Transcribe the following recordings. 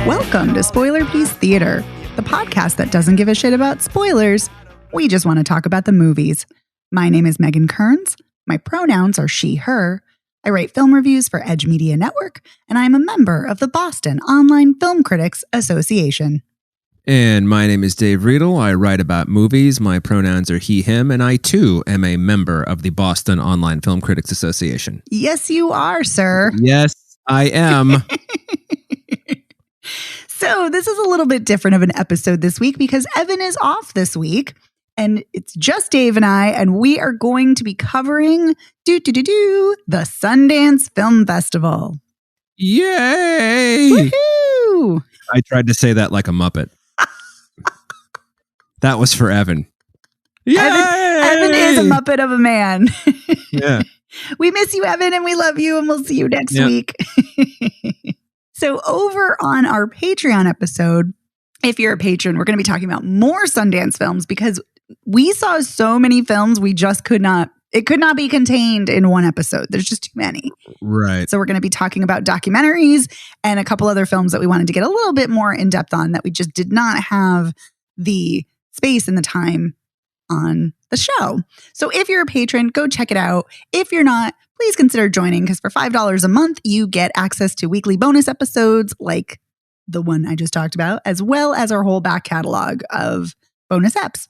Welcome to Spoiler Piece Theater, the podcast that doesn't give a shit about spoilers. We just want to talk about the movies. My name is Megan Kearns. My pronouns are she, her. I write film reviews for Edge Media Network, and I am a member of the Boston Online Film Critics Association. And my name is Dave Riedel. I write about movies. My pronouns are he, him, and I too am a member of the Boston Online Film Critics Association. Yes, you are, sir. Yes, I am. So this is a little bit different of an episode this week because Evan is off this week. And it's just Dave and I, and we are going to be covering the Sundance Film Festival. Yay! Woohoo! I tried to say that like a Muppet. That was for Evan. Yay! Evan is a Muppet of a man. Yeah. We miss you, Evan, and we love you, and we'll see you next week. So over on our Patreon episode, if you're a patron, we're going to be talking about more Sundance films because we saw so many films we just could not be contained in one episode. There's just too many. Right. So we're going to be talking about documentaries and a couple other films that we wanted to get a little bit more in depth on that we just did not have the space and the time on the show. So if you're a patron, go check it out. If you're not, please consider joining because for $5 a month, you get access to weekly bonus episodes like the one I just talked about, as well as our whole back catalog of bonus eps.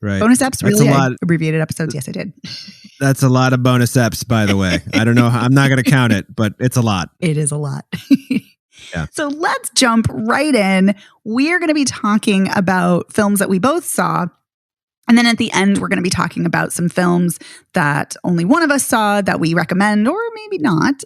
Right. Bonus eps, really? Abbreviated episodes. Yes, I did. That's a lot of bonus eps, by the way. I don't know. I'm not going to count it, but it's a lot. It is a lot. Yeah. So let's jump right in. We're going to be talking about films that we both saw. And then at the end, we're going to be talking about some films that only one of us saw that we recommend, or maybe not.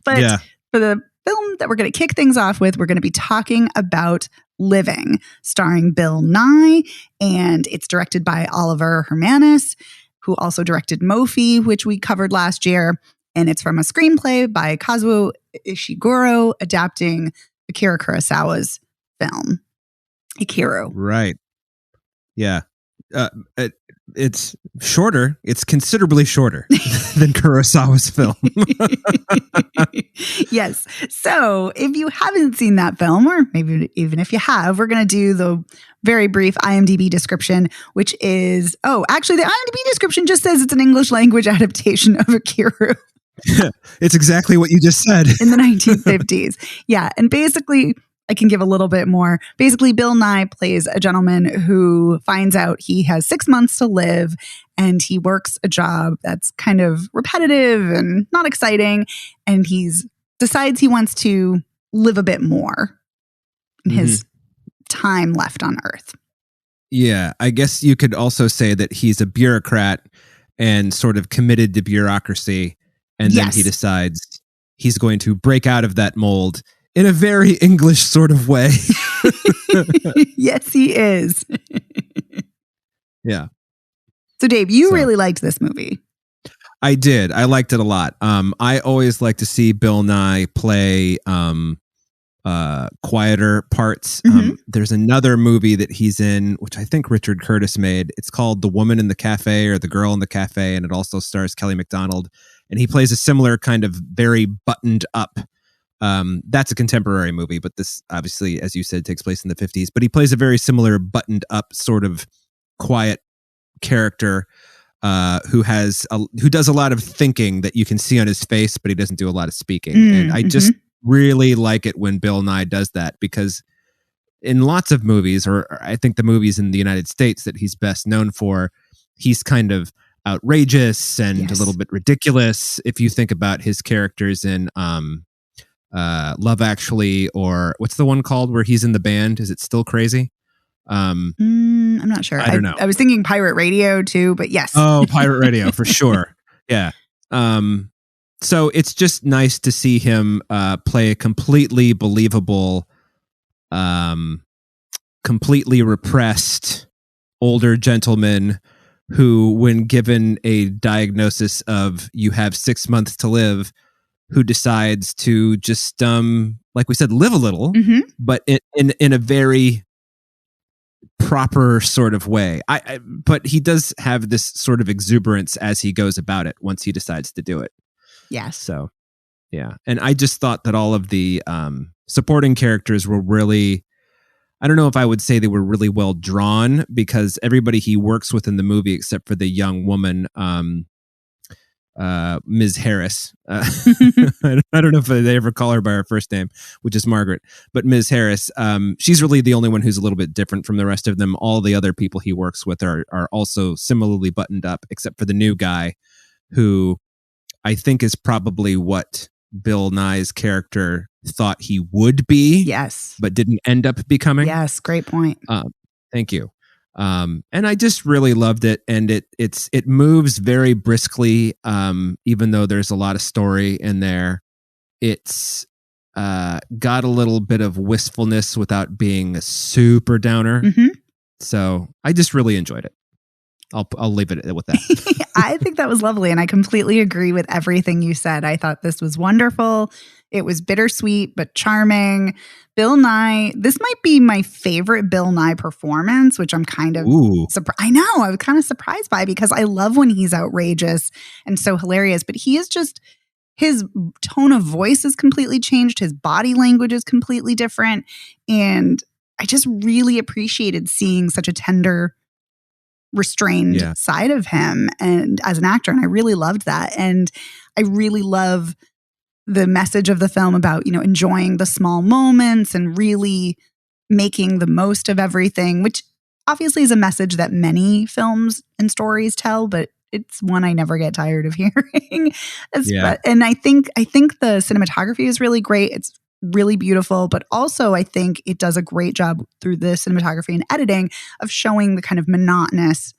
But for the film that we're going to kick things off with, we're going to be talking about Living, starring Bill Nye, and it's directed by Oliver Hermanus, who also directed Mofi, which we covered last year. And it's from a screenplay by Kazuo Ishiguro, adapting Akira Kurosawa's film, Ikiru. Right. Yeah. It's shorter. It's considerably shorter than Kurosawa's film. Yes. So if you haven't seen that film, or maybe even if you have, we're going to do the very brief IMDb description, which is, actually the IMDb description just says it's an English language adaptation of Ikiru. It's exactly what you just said. In the 1950s. Yeah. And basically, I can give a little bit more. Basically, Bill Nye plays a gentleman who finds out he has 6 months to live, and he works a job that's kind of repetitive and not exciting. And he decides he wants to live a bit more in his time left on Earth. Yeah, I guess you could also say that he's a bureaucrat and sort of committed to bureaucracy. And then he decides he's going to break out of that mold in a very English sort of way. Yes, he is. Yeah. So, Dave, you really liked this movie. I did. I liked it a lot. I always like to see Bill Nye play quieter parts. There's another movie that he's in, which I think Richard Curtis made. It's called The Woman in the Cafe or The Girl in the Cafe, and it also stars Kelly MacDonald. And he plays a similar kind of very buttoned up. That's a contemporary movie, but this obviously, as you said, takes place in the 50s. But he plays a very similar buttoned up sort of quiet character who does a lot of thinking that you can see on his face, but he doesn't do a lot of speaking. And I just really like it when Bill Nye does that, because in lots of movies, or I think the movies in the United States that he's best known for, he's kind of outrageous and a little bit ridiculous. If you think about his characters in Love Actually, or what's the one called where he's in the band? Is it Still Crazy? I'm not sure. I don't know. I was thinking Pirate Radio too, but yes. Oh, Pirate Radio for sure. Yeah. So it's just nice to see him play a completely believable, completely repressed older gentleman who, when given a diagnosis of you have 6 months to live, who decides to just, like we said, live a little, but in a very proper sort of way. But he does have this sort of exuberance as he goes about it once he decides to do it. Yes. So, yeah. And I just thought that all of the supporting characters were really, I don't know if I would say they were really well drawn, because everybody he works with in the movie, except for the young woman, Ms. Harris. I don't know if they ever call her by her first name, which is Margaret, but Ms. Harris, she's really the only one who's a little bit different from the rest of them. All the other people he works with are also similarly buttoned up, except for the new guy, who I think is probably what Bill Nye's character thought he would be. Yes. But didn't end up becoming. Yes, great point. Thank you. And I just really loved it, and it moves very briskly, even though there's a lot of story in there. It's got a little bit of wistfulness without being a super downer. Mm-hmm. So I just really enjoyed it. I'll leave it with that. I think that was lovely, and I completely agree with everything you said. I thought this was wonderful. It was bittersweet but charming. Bill Nye, this might be my favorite Bill Nye performance, which I'm kind of I know, I was kind of surprised by, because I love when he's outrageous and so hilarious, but he is just, his tone of voice is completely changed. His body language is completely different. And I just really appreciated seeing such a tender, restrained side of him and as an actor. And I really loved that. And I really love the message of the film about, enjoying the small moments and really making the most of everything, which obviously is a message that many films and stories tell, but it's one I never get tired of hearing. And I think the cinematography is really great. It's really beautiful, but also I think it does a great job through the cinematography and editing of showing the kind of monotonous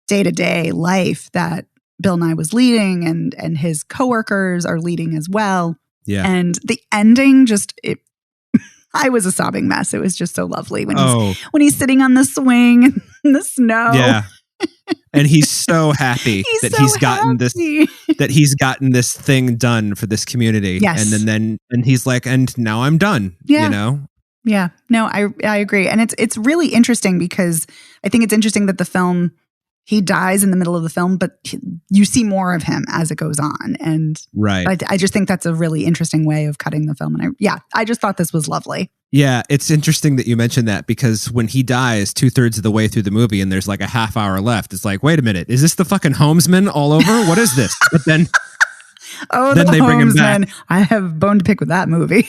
day-to-day life that Bill Nye was leading and his coworkers are leading as well. Yeah. And the ending I was a sobbing mess. It was just so lovely when he's sitting on the swing in the snow. Yeah. And he's so happy he's gotten this thing done for this community. Yes. And he's like, and now I'm done. Yeah. Yeah. No, I agree. And it's really interesting, because I think it's interesting that the film, he dies in the middle of the film, but you see more of him as it goes on. And I just think that's a really interesting way of cutting the film. And I just thought this was lovely. Yeah, it's interesting that you mentioned that, because when he dies 2/3 of the way through the movie and there's like a half hour left, it's like, wait a minute, is this the fucking Homesman all over? What is this? But then, then they bring him back. I have bone to pick with that movie.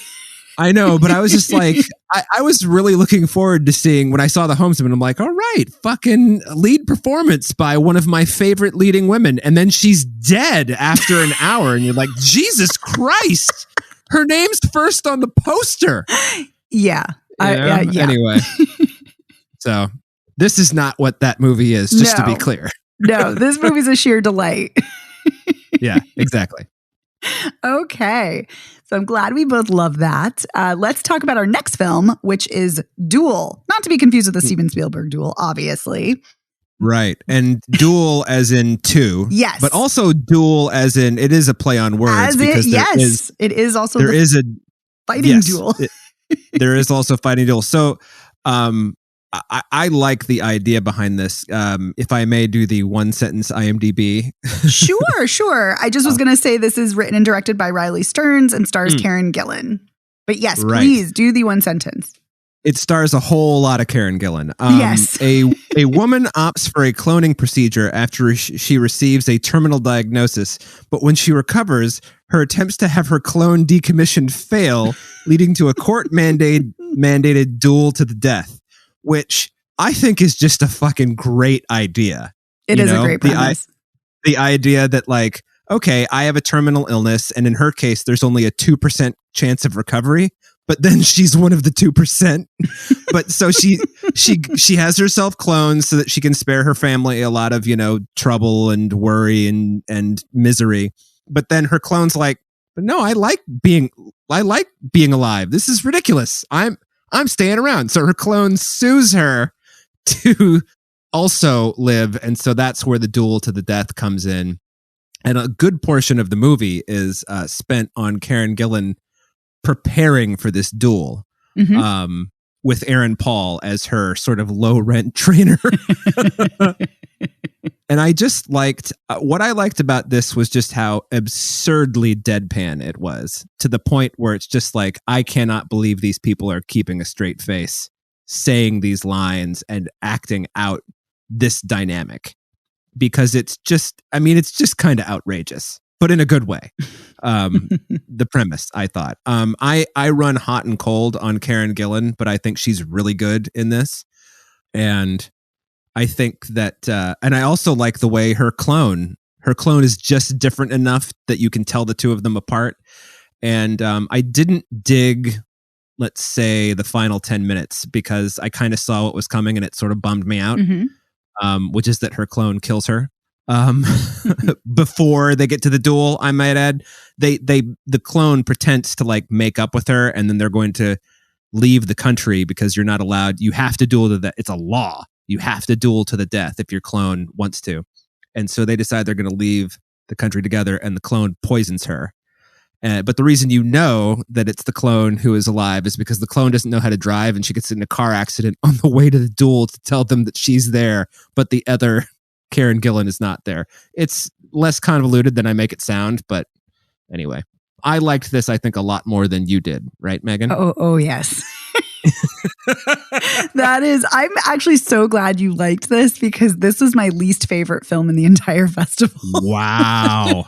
I know, but I was just like, I was really looking forward to seeing, when I saw the Homesman, I'm like, all right, fucking lead performance by one of my favorite leading women. And then she's dead after an hour. And you're like, Jesus Christ, her name's first on the poster. Yeah. Anyway, so this is not what that movie is, just to be clear. No, this movie's a sheer delight. Yeah, exactly. Okay. So I'm glad we both love that. Let's talk about our next film, which is Duel. Not to be confused with the Steven Spielberg Duel, obviously. Right. And Duel as in two. Yes. But also Duel as in, it is a play on words. It is also a fighting duel. There is also fighting duel. So I like the idea behind this. If I may do the one sentence IMDb. Sure. I just was going to say this is written and directed by Riley Stearns and stars Karen Gillan. But yes, please do the one sentence. It stars a whole lot of Karen Gillan. Yes. A woman opts for a cloning procedure after she receives a terminal diagnosis, but when she recovers, her attempts to have her clone decommissioned fail, leading to a court-mandated duel to the death, which I think is just a fucking great idea. It is a great premise. The idea that, like, okay, I have a terminal illness, and in her case, there's only a 2% chance of recovery, but then she's one of the 2%. But so she has herself cloned so that she can spare her family a lot of, trouble and worry and misery. But then her clone's like, but no, I like being alive. This is ridiculous. I'm staying around. So her clone sues her to also live. And so that's where the duel to the death comes in. And a good portion of the movie is spent on Karen Gillan preparing for this duel, with Aaron Paul as her sort of low rent trainer. And I just liked, what I liked about this was just how absurdly deadpan it was, to the point where it's just like, I cannot believe these people are keeping a straight face, saying these lines and acting out this dynamic. Because it's just kind of outrageous, but in a good way. The premise, I thought. I run hot and cold on Karen Gillan, but I think she's really good in this. And I think that, and I also like the way her clone is just different enough that you can tell the two of them apart. And I didn't dig, let's say, the final 10 minutes because I kind of saw what was coming and it sort of bummed me out, which is that her clone kills her. Before they get to the duel, I might add, the clone pretends to like make up with her, and then they're going to leave the country because you're not allowed. You have to duel to the. It's a law. You have to duel to the death if your clone wants to, and so they decide they're going to leave the country together, and the clone poisons her. But the reason you know that it's the clone who is alive is because the clone doesn't know how to drive, and she gets in a car accident on the way to the duel to tell them that she's there, but the other Karen Gillan is not there. It's less convoluted than I make it sound, but anyway, I liked this, I think, a lot more than you did, right, Megan? Oh yes. I'm actually so glad you liked this because this was my least favorite film in the entire festival. Wow.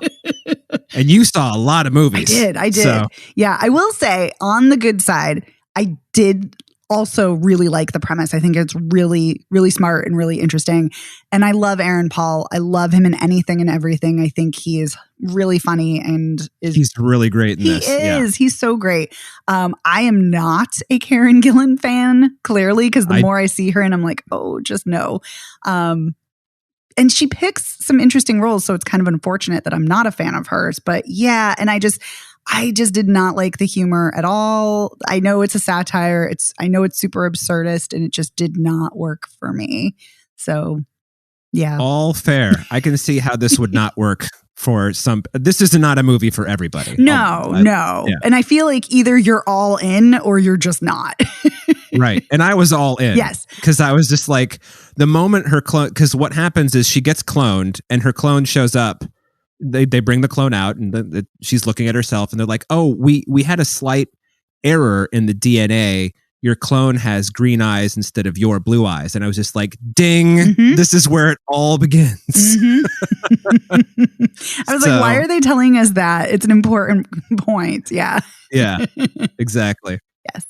And you saw a lot of movies. I did. So. Yeah, I will say on the good side, I did also really like the premise. I think it's really, really smart and really interesting. And I love Aaron Paul. I love him in anything and everything. I think he is really funny and he's really great in this. He is. He's so great. I am not a Karen Gillan fan, clearly, because the more I see her and I'm like, oh, just no. And she picks some interesting roles, so it's kind of unfortunate that I'm not a fan of hers. But yeah, and I just did not like the humor at all. I know it's a satire. I know it's super absurdist, and it just did not work for me. So, yeah. All fair. I can see how this would not work for some. This is not a movie for everybody. No. Yeah. And I feel like either you're all in or you're just not. Right. And I was all in. Yes. Because I was just like, the moment her clone, because what happens is she gets cloned and her clone shows up. They bring the clone out and she's looking at herself and they're like, oh, we had a slight error in the DNA. Your clone has green eyes instead of your blue eyes. And I was just like, ding, This is where it all begins. I was like, why are they telling us that? It's an important point. Yeah. Yeah, exactly. Yes.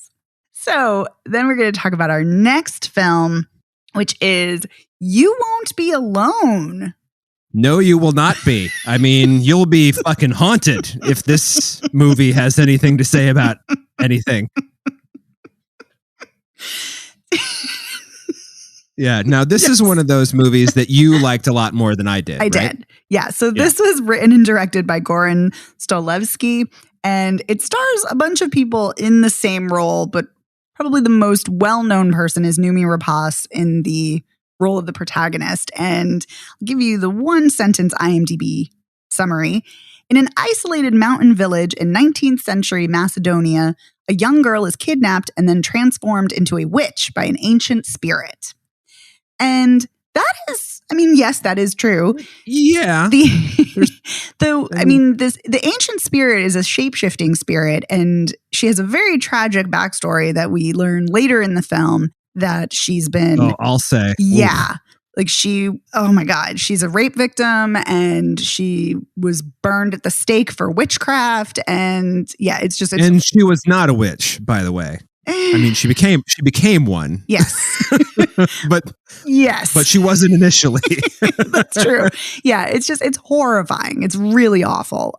So then we're going to talk about our next film, which is You Won't Be Alone. No, you will not be. I mean, you'll be fucking haunted if this movie has anything to say about anything. Yeah. Now, this is one of those movies that you liked a lot more than I did. I did. Yeah. So this was written and directed by Goran Stolevsky, and it stars a bunch of people in the same role, but probably the most well-known person is Noomi Rapace in the role of the protagonist. And I'll give you the one sentence IMDb summary. In an isolated mountain village in 19th century Macedonia, a young girl is kidnapped and then transformed into a witch by an ancient spirit. And that is, I mean, yes, that is true. Yeah. The ancient spirit is a shape-shifting spirit, and she has a very tragic backstory that we learn later in the film. That she's been... Oh, I'll say. Yeah. Oof. Like oh my God, she's a rape victim and she was burned at the stake for witchcraft. And yeah, and she was not a witch, by the way. I mean, she became one. Yes. But she wasn't initially. That's true. Yeah. It's horrifying. It's really awful.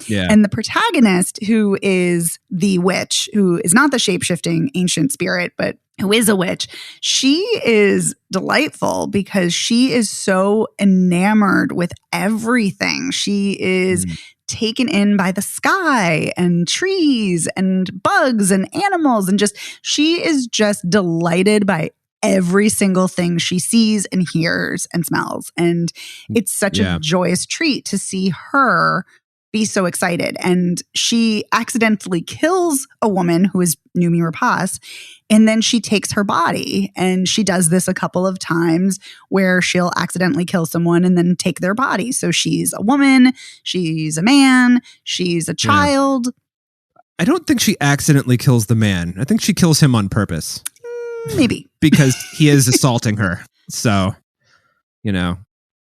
Yeah. And the protagonist, who is the witch, who is not the shape-shifting ancient spirit, but who is a witch, she is delightful because she is so enamored with everything. She is taken in by the sky and trees and bugs and animals, and she is just delighted by every single thing she sees and hears and smells. And it's such a joyous treat to see her be so excited. And she accidentally kills a woman who is Noomi Rapace, and then she takes her body. And she does this a couple of times where she'll accidentally kill someone and then take their body. So she's a woman, she's a man, she's a child. I don't think she accidentally kills the man. I think she kills him on purpose. Maybe. Because he is assaulting her. So, you know.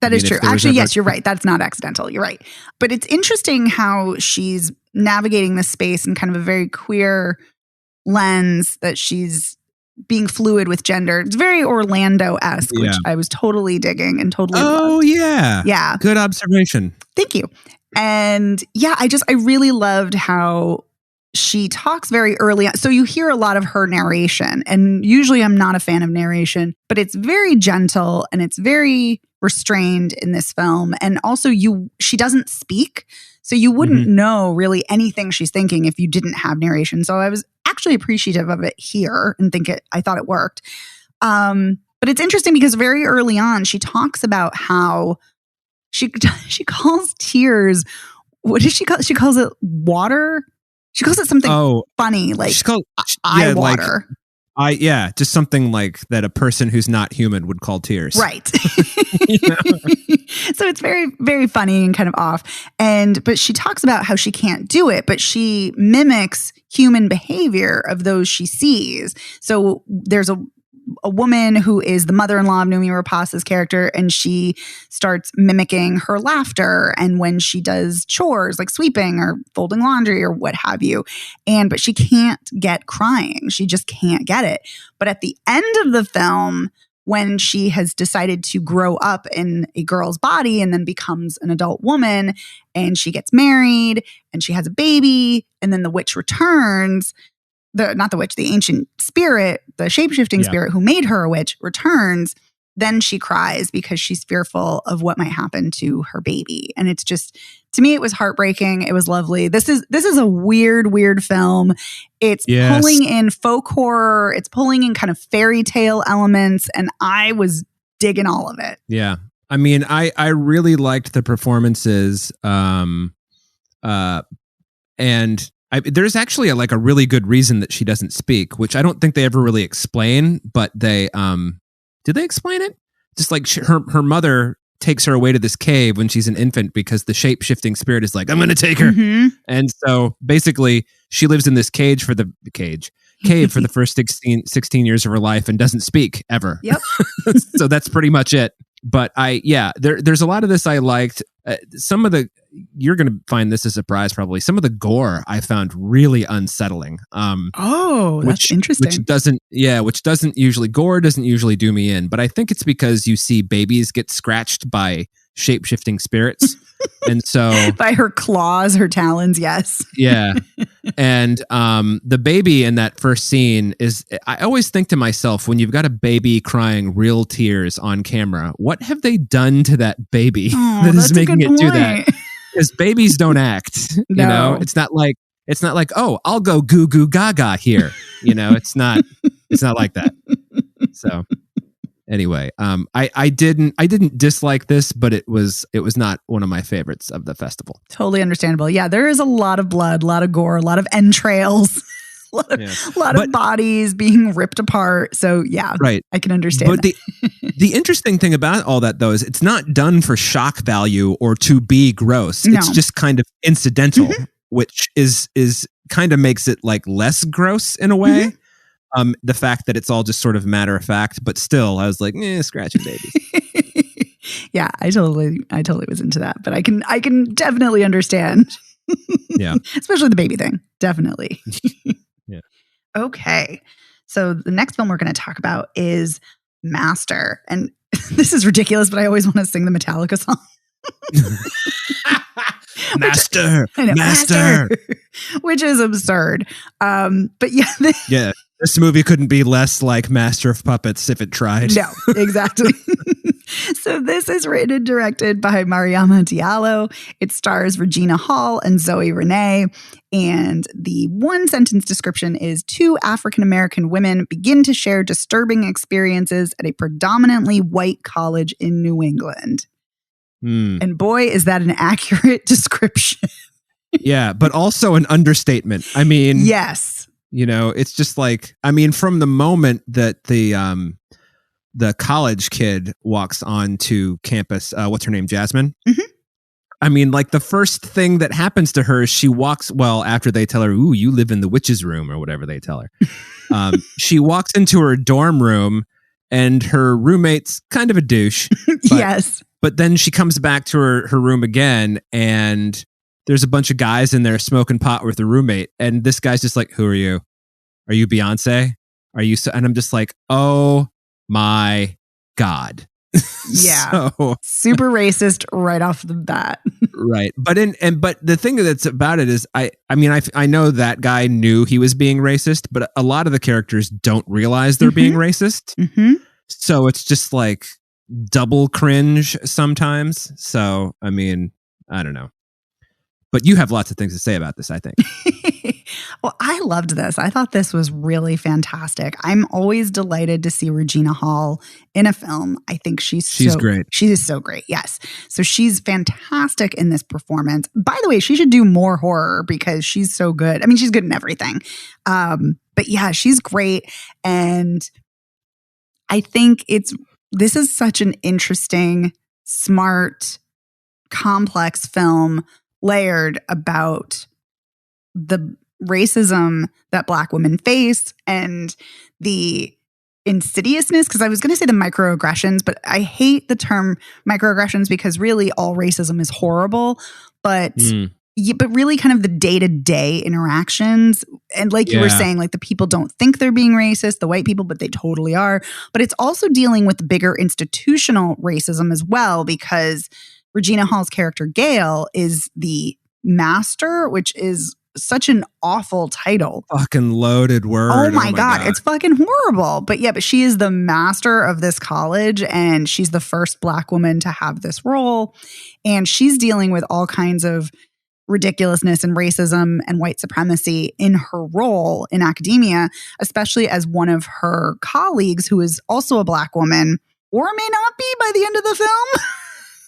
That is true. Actually, yes, you're right. That's not accidental. You're right. But it's interesting how she's navigating this space in kind of a very queer lens, that she's being fluid with gender. It's very Orlando-esque, which I was totally digging and totally loved. Yeah. Yeah. Good observation. Thank you. And yeah, I really loved how she talks very early on. So you hear a lot of her narration, and usually I'm not a fan of narration, but it's very gentle and it's very restrained in this film. And also she doesn't speak, so you wouldn't know really anything she's thinking if you didn't have narration. So I was actually appreciative of it here and I thought it worked. But it's interesting because very early on she talks about how she calls tears, what does she call it? She calls it water. She calls it something funny, like eye water. Just something like that a person who's not human would call tears. Right. So it's very, very funny and kind of off. But she talks about how she can't do it, but she mimics human behavior of those she sees. So there's a woman who is the mother-in-law of Noomi Rapace's character, and she starts mimicking her laughter and when she does chores like sweeping or folding laundry or what have you. But she can't get crying. She just can't get it. But at the end of the film, when she has decided to grow up in a girl's body and then becomes an adult woman, and she gets married and she has a baby, and then the witch returns, the ancient spirit, the shape-shifting spirit who made her a witch returns, then she cries because she's fearful of what might happen to her baby. And it's just, to me, it was heartbreaking. It was lovely. This is a weird film. It's pulling in folk horror. It's pulling in kind of fairy tale elements. And I was digging all of it. Yeah. I mean, I really liked the performances. And there's actually a really good reason that she doesn't speak, which I don't think they ever really explain, but they, did they explain it? Just like her mother takes her away to this cave when she's an infant because the shape-shifting spirit is like, I'm going to take her. And so basically she lives in this cave for the first 16 years of her life and doesn't speak ever. Yep. So that's pretty much it. But there's a lot of this I liked. Some of you're going to find this a surprise probably. Some of the gore I found really unsettling. That's interesting. Which doesn't usually do me in. But I think it's because you see babies get scratched by shape-shifting spirits. And so by her claws, her talons, yes. Yeah. And the baby in that first scene I always think to myself, when you've got a baby crying real tears on camera, what have they done to that baby that is making it do that? Because babies don't act. No. You know, it's not like, oh, I'll go goo goo gaga here. You know, it's not like that. So anyway, I didn't dislike this, but it was not one of my favorites of the festival. Totally understandable. Yeah, there is a lot of blood, a lot of gore, a lot of entrails, a lot of bodies being ripped apart. So yeah, right. I can understand. But the interesting thing about all that, though, is it's not done for shock value or to be gross. No. It's just kind of incidental, which is kind of makes it like less gross in a way. The fact that it's all just sort of matter of fact, but still, I was like, scratching babies. Yeah, I totally was into that, but I can definitely understand. Yeah, especially the baby thing, definitely. Yeah. Okay, so the next film we're going to talk about is Master, and this is ridiculous, but I always want to sing the Metallica song. Master, which is absurd. But yeah, this movie couldn't be less like Master of Puppets if it tried. No, exactly. So this is written and directed by Mariama Diallo. It stars Regina Hall and Zoe Renee. And the one sentence description is: two African-American women begin to share disturbing experiences at a predominantly white college in New England. And boy, is that an accurate description. Yeah, but also an understatement. I mean, yes. You know, it's just like, I mean, from the moment that the college kid walks onto campus, what's her name, Jasmine? Mm-hmm. I mean, like the first thing that happens to her is she walks, well, after they tell her, ooh, you live in the witch's room or whatever they tell her. She walks into her dorm room and her roommate's kind of a douche. But, yes. But then she comes back to her room again and there's a bunch of guys in there smoking pot with her roommate. And this guy's just like, who are you? Are you Beyonce? Are you so? And I'm just like, oh my God. Yeah. So, super racist right off the bat. Right. But but the thing that's about it is I mean, I know that guy knew he was being racist, but a lot of the characters don't realize they're being racist. Mm-hmm. So it's just like double cringe sometimes. So, I mean, I don't know. But you have lots of things to say about this, I think. Well, I loved this. I thought this was really fantastic. I'm always delighted to see Regina Hall in a film. I think she's great. She is so great. Yes. So she's fantastic in this performance. By the way, she should do more horror because she's so good. I mean, she's good in everything. But yeah, she's great. And I think this is such an interesting, smart, complex film layered about the racism that Black women face and the insidiousness, because I was going to say the microaggressions, but I hate the term microaggressions because really all racism is horrible, but really kind of the day-to-day interactions. And like you were saying, like the people don't think they're being racist, the white people, but they totally are. But it's also dealing with bigger institutional racism as well, because Regina Hall's character, Gail, is the master, which is such an awful title. Fucking loaded word. Oh my God. It's fucking horrible. But yeah, but she is the master of this college and she's the first Black woman to have this role. And she's dealing with all kinds of ridiculousness and racism and white supremacy in her role in academia, especially as one of her colleagues, who is also a Black woman, or may not be by the end of the film.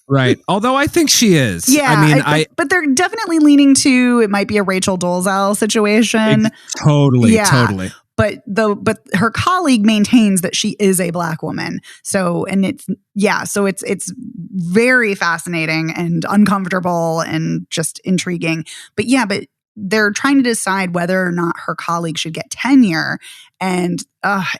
Right. Although I think she is. Yeah. I mean, but they're definitely leaning to, it might be a Rachel Dolezal situation. Totally. But her colleague maintains that she is a Black woman. So, and it's very fascinating and uncomfortable and just intriguing. But they're trying to decide whether or not her colleague should get tenure. And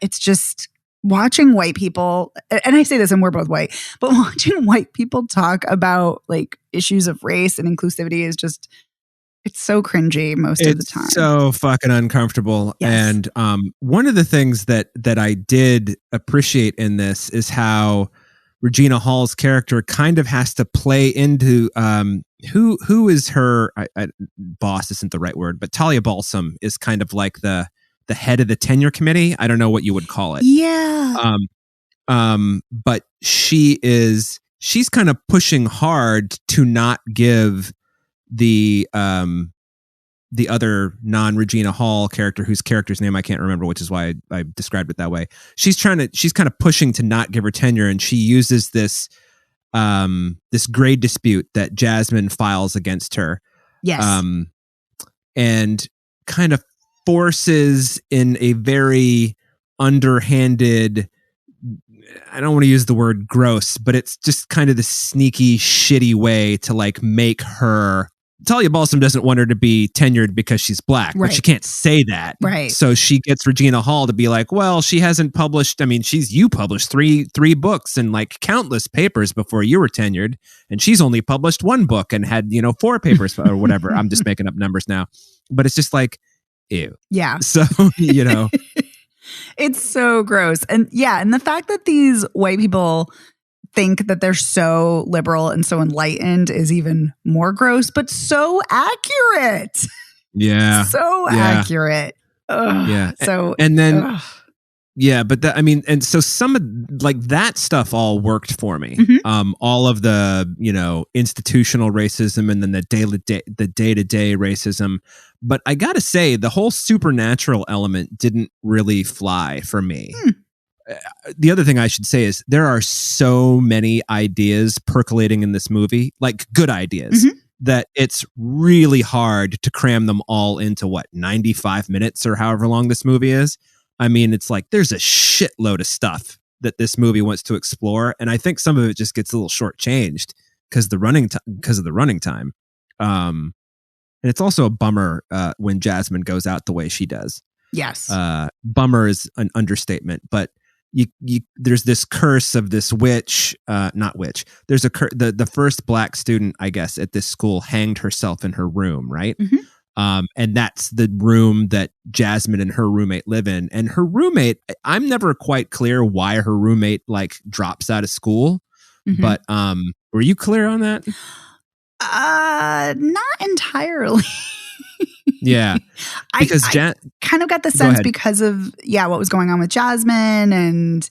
it's just watching white people, and I say this and we're both white, but watching white people talk about like issues of race and inclusivity is just, it's so cringy most of the time. It's so fucking uncomfortable. Yes. And one of the things that I did appreciate in this is how Regina Hall's character kind of has to play into who is her boss isn't the right word, but Talia Balsam is kind of like the head of the tenure committee. I don't know what you would call it. Yeah. But she's kind of pushing hard to not give the other non-Regina Hall character, whose character's name I can't remember, which is why I described it that way. She's kind of pushing to not give her tenure, and she uses this grade dispute that Jasmine files against her. Yes. And kind of forces in a very underhanded, I don't want to use the word gross, but it's just kind of the sneaky, shitty way to like make her. Talia Balsam doesn't want her to be tenured because she's Black, right. But she can't say that. Right. So she gets Regina Hall to be like, well, she hasn't published. I mean, you published three books and like countless papers before you were tenured. And she's only published one book and had, 4 papers or whatever. I'm just making up numbers now, but it's just like, ew. Yeah. So, it's so gross. And and the fact that these white people think that they're so liberal and so enlightened is even more gross, but so accurate. Yeah. So accurate. Ugh. Yeah. So, and then, but and so some of like that stuff all worked for me. Mm-hmm. All of the, institutional racism and then the day-to-day racism. But I got to say, the whole supernatural element didn't really fly for me. The other thing I should say is there are so many ideas percolating in this movie, like good ideas that it's really hard to cram them all into 95 minutes or however long this movie is. I mean, it's like there's a shitload of stuff that this movie wants to explore, and I think some of it just gets a little shortchanged because of the running time. And it's also a bummer when Jasmine goes out the way she does. Yes. Bummer is an understatement, but there's this curse of this witch, not witch. There's the first black student, I guess, at this school hanged herself in her room, right? Mm-hmm. And that's the room that Jasmine and her roommate live in. And her roommate, I'm never quite clear why her roommate like drops out of school. Mm-hmm. But were you clear on that? Not entirely. Yeah. Because I kind of got the sense because of what was going on with Jasmine, and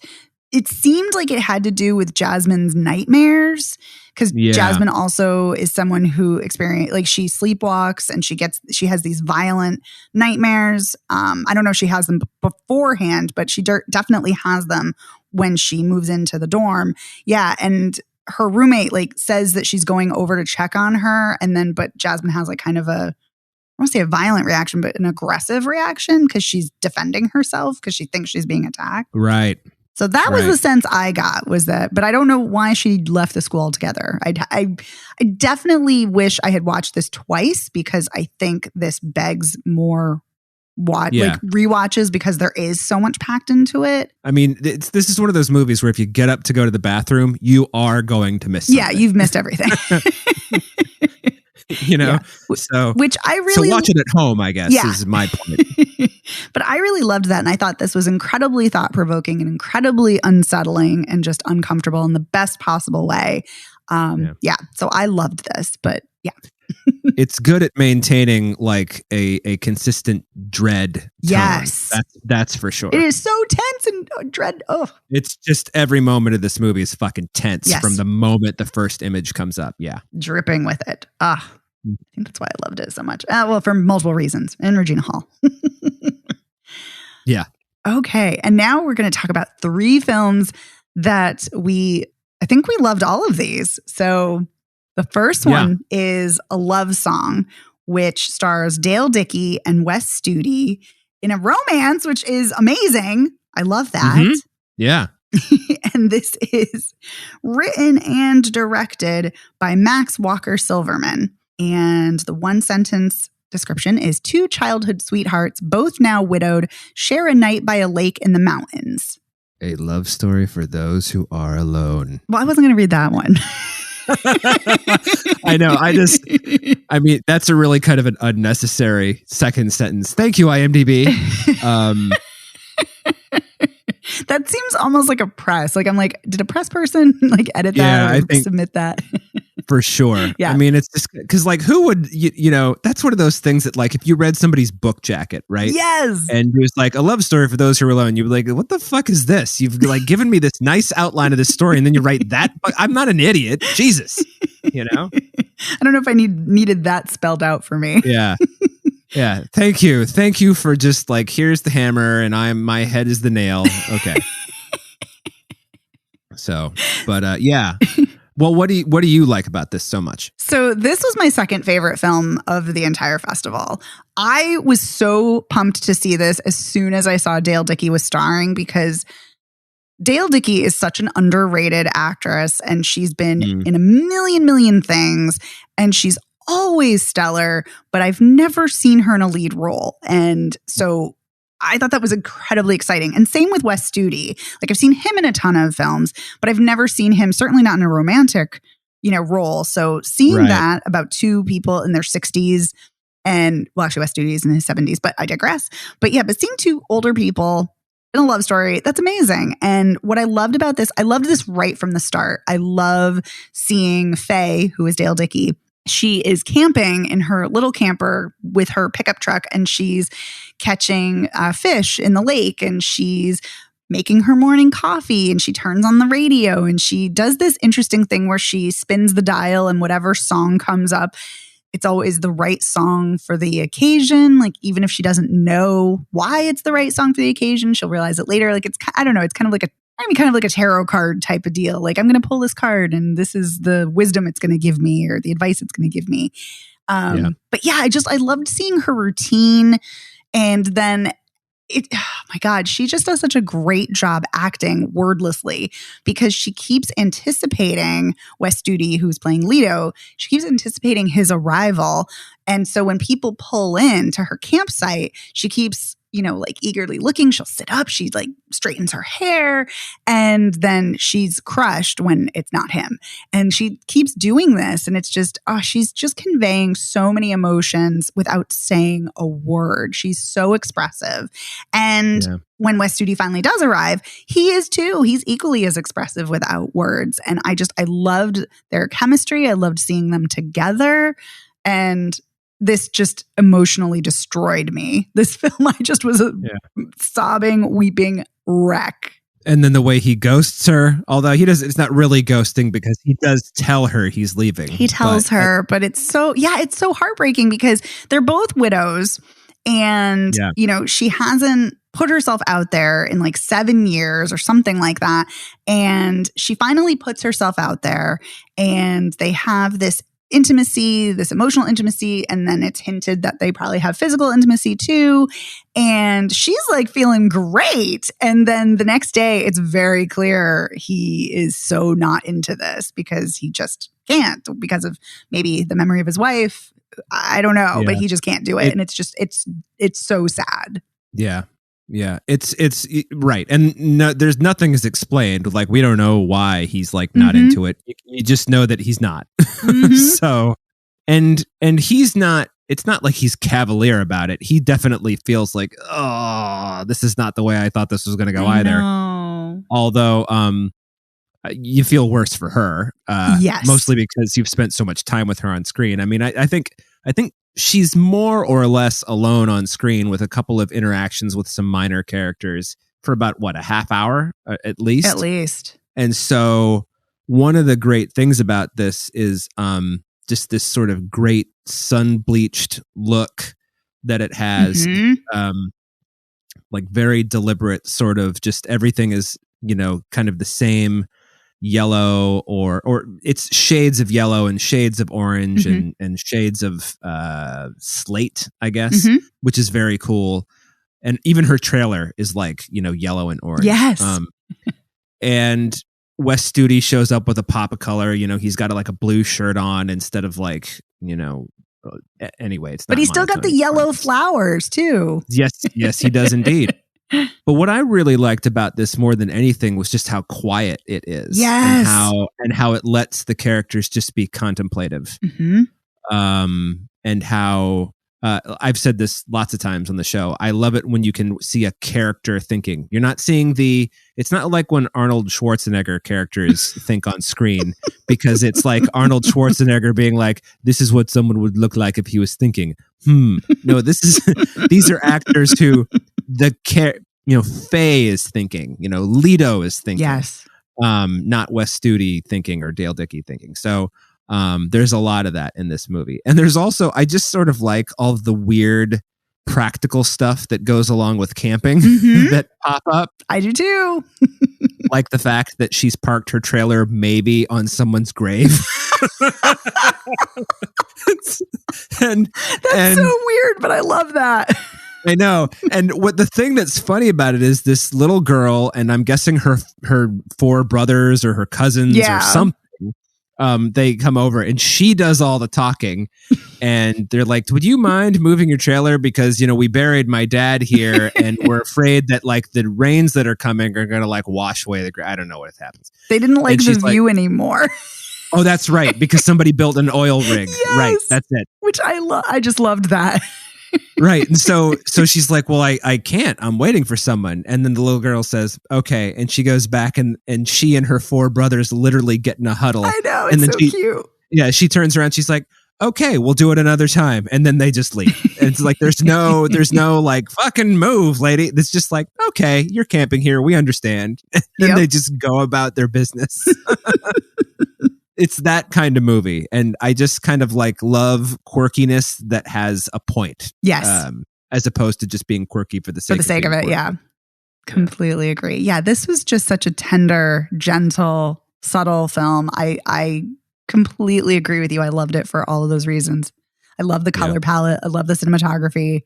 it seemed like it had to do with Jasmine's nightmares, because Jasmine also is someone who she sleepwalks and she has these violent nightmares. I don't know if she has them beforehand, but she definitely has them when she moves into the dorm. Yeah, and her roommate says that she's going over to check on her, but Jasmine has kind of I don't want to say a violent reaction, but an aggressive reaction because she's defending herself because she thinks she's being attacked. Right. So that was the sense I got, was that, but I don't know why she left the school altogether. I definitely wish I had watched this twice, because I think this begs more rewatches, because there is so much packed into it. I mean, this is one of those movies where if you get up to go to the bathroom, you are going to miss something. Yeah, you've missed everything. So which I really watch it at home, I guess, is my point. But I really loved that, and I thought this was incredibly thought-provoking and incredibly unsettling and just uncomfortable in the best possible way. So I loved this, but it's good at maintaining a consistent dread tone. Yes, that's for sure. It is so tense and dread. Oh, it's just every moment of this movie is fucking tense from the moment the first image comes up. Yeah, dripping with it. I think that's why I loved it so much. Well, for multiple reasons. And Regina Hall. Yeah. Okay, and now we're going to talk about 3 films that I think we loved all of these. So the first one is A Love Song, which stars Dale Dickey and Wes Studi in a romance, which is amazing. I love that. Mm-hmm. Yeah. And this is written and directed by Max Walker Silverman. And the one-sentence description is: 2 childhood sweethearts, both now widowed, share a night by a lake in the mountains. A love story for those who are alone. Well, I wasn't going to read that one. I know. I mean, that's a really kind of an unnecessary second sentence. Thank you, IMDb. That seems almost like a press. I'm like, did a press person edit that or submit that? For sure. Yeah. I mean, it's just because who would, that's one of those things that if you read somebody's book jacket, right? Yes. And it was a love story for those who are alone. You'd be like, what the fuck is this? You've given me this nice outline of this story, and then you write that. I'm not an idiot. Jesus. I don't know if I needed that spelled out for me. Yeah. Yeah. Thank you. Thank you for just here's the hammer and my head is the nail. Okay. So, but yeah. Well, what do you like about this so much? So this was my second favorite film of the entire festival. I was so pumped to see this as soon as I saw Dale Dickey was starring, because Dale Dickey is such an underrated actress, and she's been in a million things, and she's always stellar, but I've never seen her in a lead role. And so I thought that was incredibly exciting. And same with Wes Studi. I've seen him in a ton of films, but I've never seen him, certainly not in a romantic, role. So seeing that about 2 people in their 60s, and actually Wes Studi is in his 70s, but I digress. But seeing 2 older people in a love story, that's amazing. And what I loved about this, I loved this right from the start. I love seeing Faye, who is Dale Dickey. She is camping in her little camper with her pickup truck, and she's catching fish in the lake, and she's making her morning coffee, and she turns on the radio, and she does this interesting thing where she spins the dial, and whatever song comes up, it's always the right song for the occasion. Even if she doesn't know why it's the right song for the occasion, she'll realize it later. I don't know. It's kind of like a I mean, kind of like a tarot card type of deal. Like, I'm going to pull this card and this is the wisdom it's going to give me or the advice it's going to give me. But yeah, I loved seeing her routine. And then oh my God, she just does such a great job acting wordlessly because she keeps anticipating Wes Studi, who's playing Leto. She keeps anticipating his arrival. And so when people pull in to her campsite, she keeps, like eagerly looking. She'll sit up. She like straightens her hair and then she's crushed when it's not him. And she keeps doing this. And it's just, she's just conveying so many emotions without saying a word. She's so expressive. And when Wes Studi finally does arrive, he is too. He's equally as expressive without words. And I loved their chemistry. I loved seeing them together. And this just emotionally destroyed me. This film, I just was a sobbing, weeping wreck. And then the way he ghosts her, although it's not really ghosting because he does tell her he's leaving. He tells her, but it's so heartbreaking because they're both widows and, she hasn't put herself out there in like 7 years or something like that. And she finally puts herself out there and they have this intimacy, this emotional intimacy, and then it's hinted that they probably have physical intimacy too. And she's like feeling great. And then the next day, it's very clear he is so not into this because he just can't because of maybe the memory of his wife. I don't know, but he just can't do it. And it's just, it's so sad. Yeah. Yeah, it's right. And there's nothing is explained. Like, we don't know why he's like not into it. You just know that he's not. So, and he's not, it's not like he's cavalier about it. He definitely feels like, oh, this is not the way I thought this was going to go either. Although, you feel worse for her. Yes. Mostly because you've spent so much time with her on screen. I mean, I think she's more or less alone on screen with a couple of interactions with some minor characters for about, a half hour at least? At least. And so one of the great things about this is just this sort of great sun-bleached look that it has. Like very deliberate sort of just everything is, kind of the same yellow or it's shades of yellow and shades of orange and shades of slate, I guess, which is very cool. And even her trailer is like, yellow and orange. Yes. And Wes Studi shows up with a pop of color. He's got a blue shirt on instead of anyway, it's not. But he's still got the yellow flowers too. Yes, he does indeed. But what I really liked about this more than anything was just how quiet it is. Yes. And how it lets the characters just be contemplative. And how I've said this lots of times on the show. I love it when you can see a character thinking. You're not seeing it's not like when Arnold Schwarzenegger characters think on screen, because it's like Arnold Schwarzenegger being like, this is what someone would look like if he was thinking. No, these are actors who Faye is thinking, Leto is thinking. Yes. Not Wes Studi thinking or Dale Dickey thinking. So there's a lot of that in this movie. And there's also, I just sort of like all of the weird practical stuff that goes along with camping that pop up. I do too. Like the fact that she's parked her trailer maybe on someone's grave. That's so weird, but I love that. I know. And what the thing that's funny about it is this little girl, and I'm guessing her 4 brothers or her cousins or something, they come over and she does all the talking, and they're like, would you mind moving your trailer? Because, we buried my dad here and we're afraid that the rains that are coming are going to wash away I don't know what happens. They didn't like the view anymore. Oh, that's right. Because somebody built an oil rig. Yes, right. That's it. Which I just loved that. Right. And so she's like, well, I can't. I'm waiting for someone. And then the little girl says, okay. And she goes back and she and her 4 brothers literally get in a huddle. I know. It's and then so cute. Yeah. She turns around. She's like, okay, we'll do it another time. And then they just leave. And it's like, there's no fucking move, lady. It's just like, okay, you're camping here. We understand. And then they just go about their business. It's that kind of movie. And I just kind of love quirkiness that has a point. Yes. As opposed to just being quirky for the sake of it. Yeah. Completely agree. Yeah, this was just such a tender, gentle, subtle film. I completely agree with you. I loved it for all of those reasons. I love the color palette. I love the cinematography.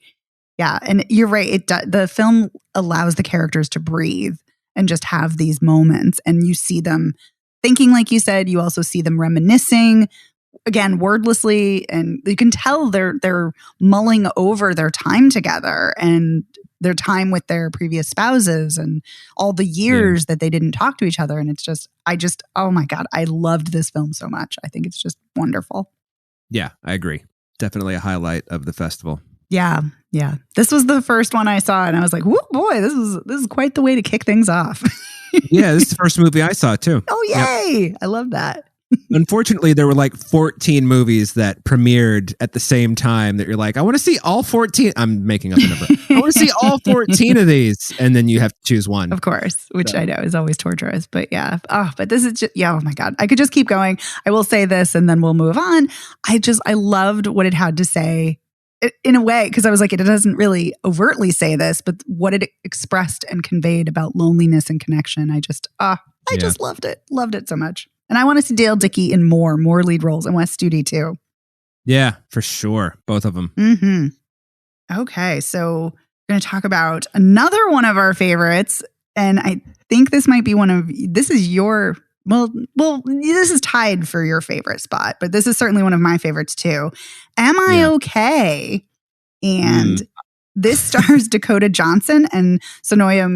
Yeah, and you're right. The film allows the characters to breathe and just have these moments, and you see them thinking, like you said. You also see them reminiscing, again, wordlessly, and you can tell they're mulling over their time together and their time with their previous spouses and all the years that they didn't talk to each other. And it's just, oh my God, I loved this film so much. I think it's just wonderful. Yeah, I agree. Definitely a highlight of the festival. Yeah. Yeah. This was the first one I saw and I was like, whoa, boy, this is quite the way to kick things off. Yeah, this is the first movie I saw too. Oh, yay. Yep. I love that. Unfortunately, there were like 14 movies that premiered at the same time that you're like, I want to see all 14. I'm making up a number. I want to see all 14 of these. And then you have to choose one. Of course, which I know is always torturous. But yeah. Oh, but this is just, oh my God. I could just keep going. I will say this and then we'll move on. I loved what it had to say in a way, because I was like, it doesn't really overtly say this, but what it expressed and conveyed about loneliness and connection. I just loved it. Loved it so much. And I want to see Dale Dickey in more lead roles, and Wes Studi too. Yeah, for sure. Both of them. Mm-hmm. Okay, so we're going to talk about another one of our favorites. And I think this might be this is tied for your favorite spot, but this is certainly one of my favorites too. Am I Okay? And this stars Dakota Johnson and Sonoya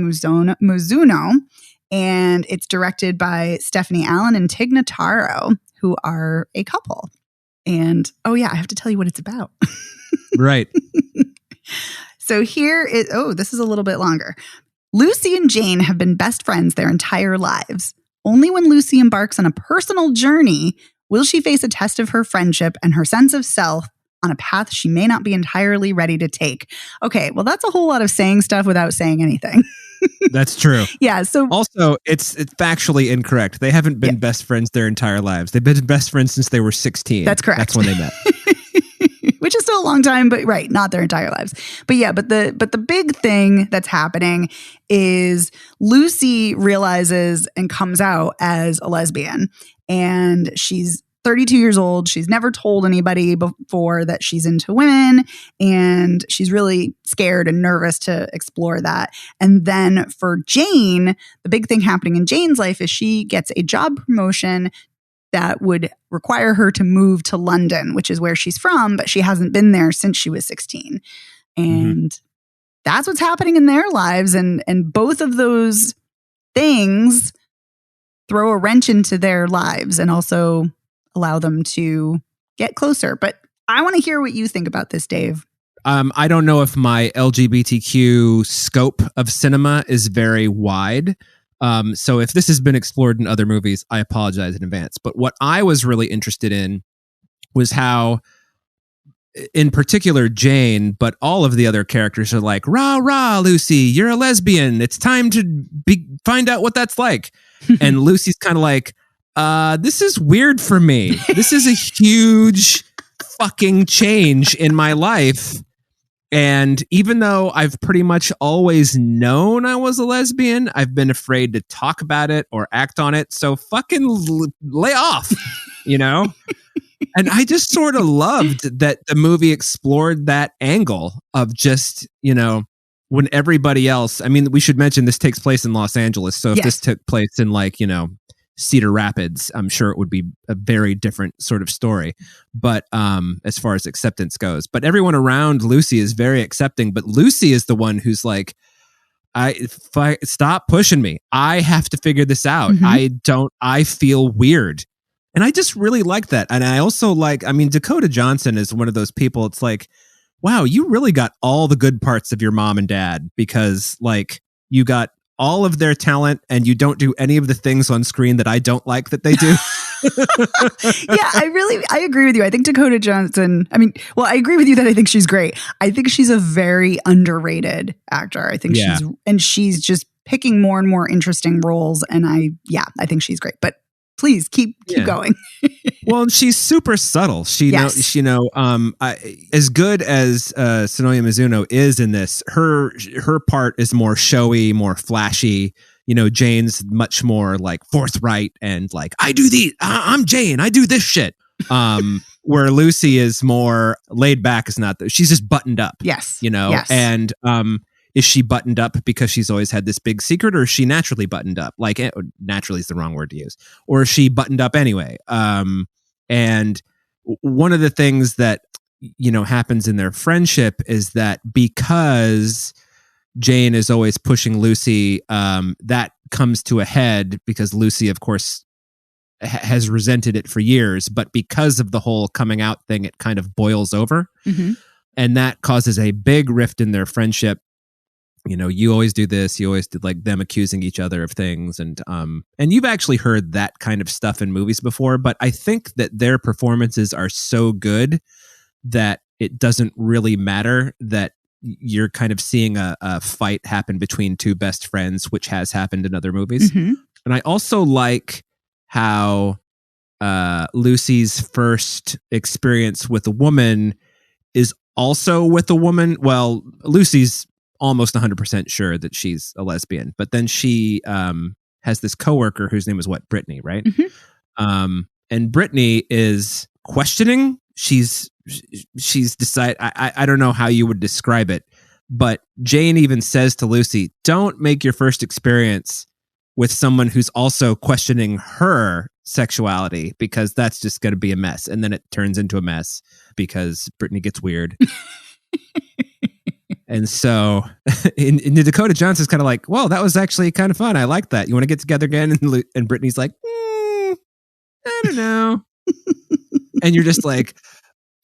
Mizuno. And it's directed by Stephanie Allen and Tig Notaro, who are a couple. And, I have to tell you what it's about. Right. So this is a little bit longer. Lucy and Jane have been best friends their entire lives. Only when Lucy embarks on a personal journey will she face a test of her friendship and her sense of self on a path she may not be entirely ready to take. Okay, well, that's a whole lot of saying stuff without saying anything. That's true. Yeah. So also, it's factually incorrect. They haven't been best friends their entire lives. They've been best friends since they were 16. That's correct. That's when they met. Which is still a long time, but right, not their entire lives. But yeah, but the big thing that's happening is Lucy realizes and comes out as a lesbian, and she's 32 years old. She's never told anybody before that she's into women, and she's really scared and nervous to explore that. And then for Jane, the big thing happening in Jane's life is she gets a job promotion that would require her to move to London, which is where she's from, but she hasn't been there since she was 16. And that's what's happening in their lives. And both of those things throw a wrench into their lives and also allow them to get closer. But I want to hear what you think about this, Dave. I don't know if my LGBTQ scope of cinema is very wide. So if this has been explored in other movies, I apologize in advance. But what I was really interested in was how, in particular, Jane, but all of the other characters are like, rah, rah, Lucy, you're a lesbian. It's time to find out what that's like. And Lucy's kind of like, this is weird for me. This is a huge fucking change in my life. And even though I've pretty much always known I was a lesbian, I've been afraid to talk about it or act on it. So fucking lay off, you know? And I just sort of loved that the movie explored that angle of just, when everybody else, I mean, we should mention this takes place in Los Angeles. So if this took place in Cedar Rapids, I'm sure it would be a very different sort of story. But as far as acceptance goes, but everyone around Lucy is very accepting. But Lucy is the one who's like, stop pushing me. I have to figure this out. I feel weird. And I just really like that. And I also Dakota Johnson is one of those people. It's like, wow, you really got all the good parts of your mom and dad, because you got all of their talent and you don't do any of the things on screen that I don't like that they do. Yeah, I agree with you. I think Dakota Johnson, I agree with you that I think she's great. I think she's a very underrated actor. I think she's just picking more and more interesting roles. And I think she's great, but please keep going. Well, and she's super subtle. As good as Sonoya Mizuno is in this, her part is more showy, more flashy. Jane's much more like forthright and like, I do these. I'm Jane. I do this shit. Where Lucy is more laid back. She's just buttoned up. Yes. Yes. And is she buttoned up because she's always had this big secret, or is she naturally buttoned up? Like, naturally is the wrong word to use. Or is she buttoned up anyway? And one of the things that, happens in their friendship is that because Jane is always pushing Lucy, that comes to a head because Lucy, of course, has resented it for years. But because of the whole coming out thing, it kind of boils over. Mm-hmm. And that causes a big rift in their friendship. You always do this. You always did, like, them accusing each other of things. And you've actually heard that kind of stuff in movies before, but I think that their performances are so good that it doesn't really matter that you're kind of seeing a fight happen between two best friends, which has happened in other movies. Mm-hmm. And I also like how Lucy's first experience with a woman is also with a woman. Well, Lucy's almost 100% sure that she's a lesbian, but then she has this coworker whose name is Brittany, right? Mm-hmm. And Brittany is questioning. She's decided. I don't know how you would describe it, but Jane even says to Lucy, "Don't make your first experience with someone who's also questioning her sexuality, because that's just going to be a mess." And then it turns into a mess because Brittany gets weird. And so in Dakota Johnson's kind of like, well, that was actually kind of fun. I like that. You want to get together again? And Brittany's like, I don't know. And you're just like,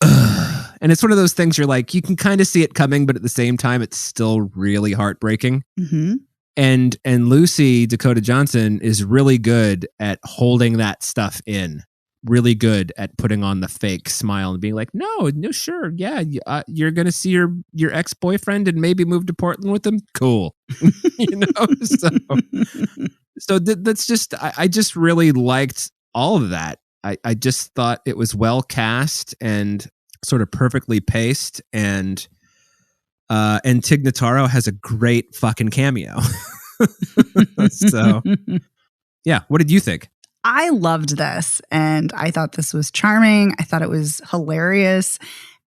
ugh. And it's one of those things you're like, you can kind of see it coming, but at the same time, it's still really heartbreaking. Mm-hmm. And Lucy, Dakota Johnson, is really good at holding that stuff in. Really good at putting on the fake smile and being like, no, sure, yeah, you're gonna see your ex-boyfriend and maybe move to Portland with him. Cool. So that's just, I just really liked all of that. I just thought it was well cast and sort of perfectly paced, and Tig Notaro has a great fucking cameo. So yeah, what did you think? I loved this, and I thought this was charming. I thought it was hilarious,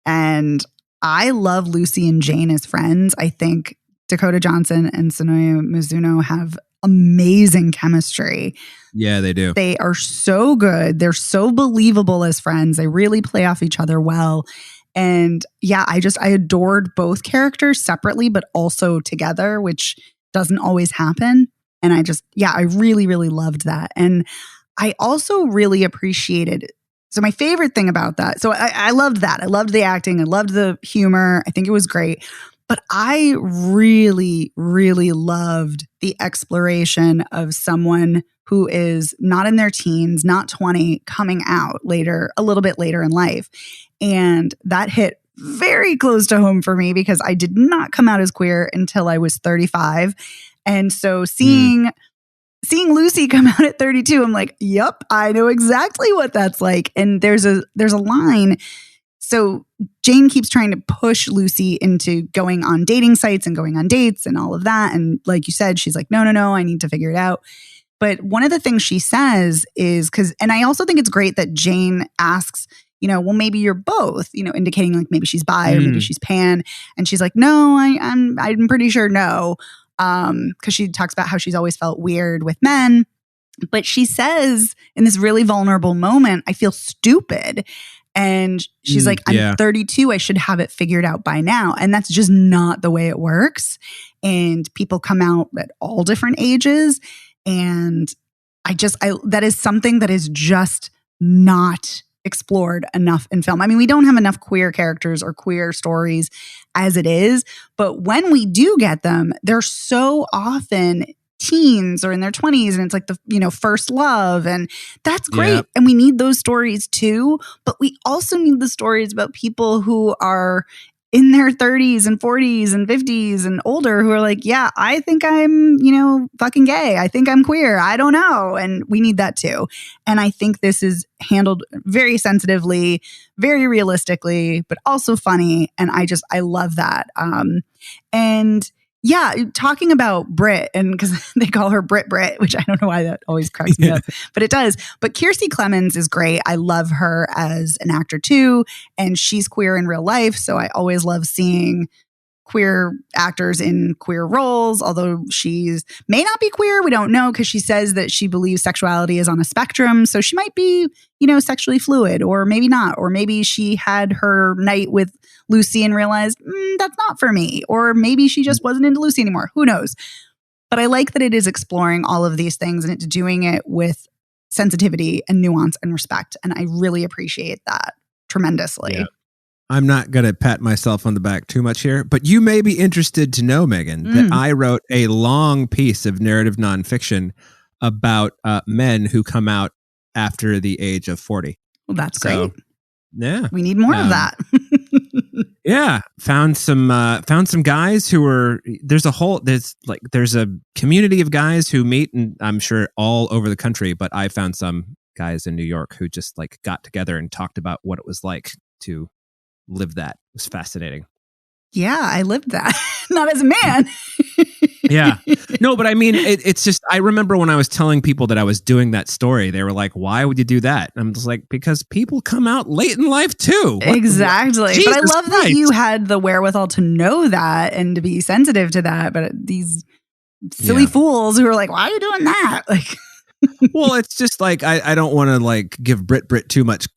and I love Lucy and Jane as friends. I think Dakota Johnson and Sonoya Mizuno have amazing chemistry. Yeah, they do. They are so good. They're so believable as friends. They really play off each other well. And yeah, I adored both characters separately, but also together, which doesn't always happen. And I really, really loved that. And I also really appreciated, so my favorite thing about that, so I loved that. I loved the acting. I loved the humor. I think it was great. But I really, really loved the exploration of someone who is not in their teens, not 20, coming out later, a little bit later in life. And that hit very close to home for me because I did not come out as queer until I was 35. And so seeing Lucy come out at 32, I'm like, yep, I know exactly what that's like. And there's a line. So Jane keeps trying to push Lucy into going on dating sites and going on dates and all of that. And like you said, she's like, no, I need to figure it out. But one of the things she says is, and I also think it's great that Jane asks, well, maybe you're both, indicating like maybe she's bi or maybe she's pan. And she's like, no, I'm pretty sure no. Because she talks about how she's always felt weird with men. But she says in this really vulnerable moment, I feel stupid. And she's like, I'm 32. I should have it figured out by now. And that's just not the way it works. And people come out at all different ages. And that is something that is just not explored enough in film. I mean, we don't have enough queer characters or queer stories as it is, but when we do get them, they're so often teens or in their 20s, and it's like the first love, and that's great. Yeah. And we need those stories too, but we also need the stories about people who are in their 30s and 40s and 50s and older who are like, yeah, I think I'm, fucking gay. I think I'm queer. I don't know. And we need that too. And I think this is handled very sensitively, very realistically, but also funny. And I love that. And yeah, talking about Brit, and because they call her Brit, which I don't know why that always cracks me up, but it does. But Kiersey Clemons is great. I love her as an actor too, and she's queer in real life. So I always love seeing queer actors in queer roles, although she's may not be queer. We don't know because she says that she believes sexuality is on a spectrum. So she might be, sexually fluid, or maybe not. Or maybe she had her night with Lucy and realized that's not for me. Or maybe she just wasn't into Lucy anymore. Who knows? But I like that it is exploring all of these things and it's doing it with sensitivity and nuance and respect. And I really appreciate that tremendously. Yeah. I'm not going to pat myself on the back too much here, but you may be interested to know, Megan, that I wrote a long piece of narrative nonfiction about men who come out after the age of 40. Well, that's great. Yeah. We need more of that. Yeah. Found some guys who are, there's a community of guys who meet, and I'm sure all over the country, but I found some guys in New York who just got together and talked about what it was like to live that. It was fascinating. Yeah, I lived that. Not as a man. Yeah. No, but I mean, it's just, I remember when I was telling people that I was doing that story, they were like, why would you do that? And I'm just like, because people come out late in life too. Exactly. Jesus but I love Christ. that you had the wherewithal to know that and to be sensitive to that. But these silly fools who are like, why are you doing that? Well, it's just I don't want to give Brit too much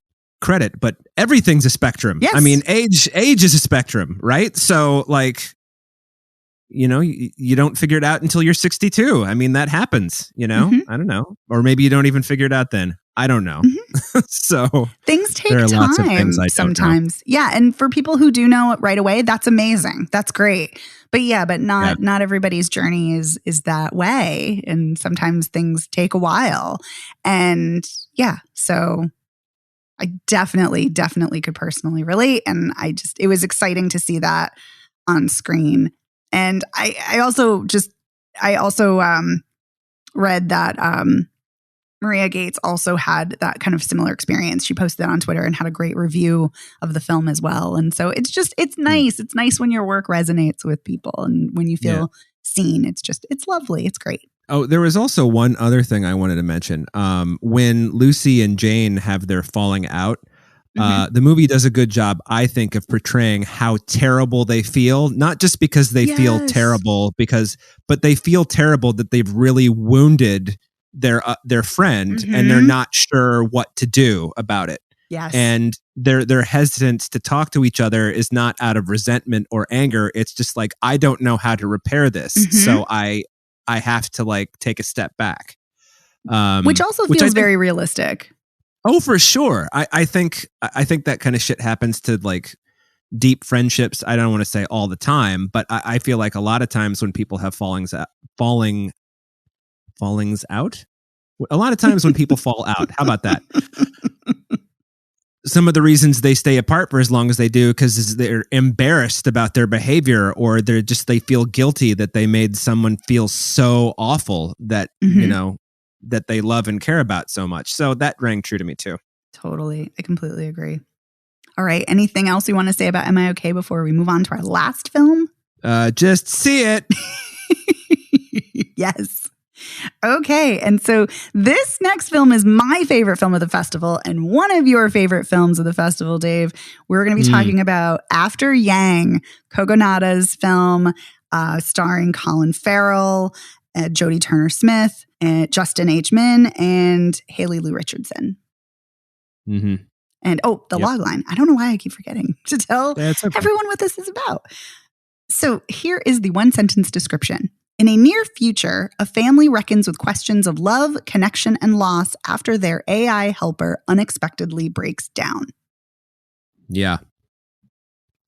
credit, but everything's a spectrum. Yes. I mean, age is a spectrum, right? So you don't figure it out until you're 62. I mean, that happens, I don't know. Or maybe you don't even figure it out then. I don't know. So things take there are time lots of things I sometimes. Don't know. Yeah. And for people who do know it right away, that's amazing. That's great. But not everybody's journey is that way. And sometimes things take a while. And so I definitely could personally relate. And it was exciting to see that on screen. And I also read that Maria Gates also had that kind of similar experience. She posted that on Twitter and had a great review of the film as well. And so it's nice. It's nice when your work resonates with people and when you feel seen. It's lovely. It's great. Oh, there was also one other thing I wanted to mention. When Lucy and Jane have their falling out, the movie does a good job, I think, of portraying how terrible they feel. Not just because they feel terrible, but they feel terrible that they've really wounded their friend, and they're not sure what to do about it. Yes, and their hesitance to talk to each other is not out of resentment or anger. It's just I don't know how to repair this, so I have to take a step back. Which also feels very realistic. Oh, for sure. I think that kind of shit happens to deep friendships. I don't want to say all the time, but I feel like a lot of times when people have fallings out, a lot of times when people fall out, how about that? Some of the reasons they stay apart for as long as they do because they're embarrassed about their behavior, or they feel guilty that they made someone feel so awful that, that they love and care about so much. So that rang true to me too. Totally. I completely agree. All right. Anything else you want to say about Am I Okay before we move on to our last film? Just see it. Yes. Okay. And so this next film is my favorite film of the festival and one of your favorite films of the festival, Dave. We're going to be talking about After Yang, Kogonada's film starring Colin Farrell, Jodie Turner-Smith, Justin H. Min, and Haley Lou Richardson. Mm-hmm. And the log line. I don't know why I keep forgetting to tell everyone what this is about. So here is the one-sentence description. In a near future, a family reckons with questions of love, connection, and loss after their AI helper unexpectedly breaks down. Yeah.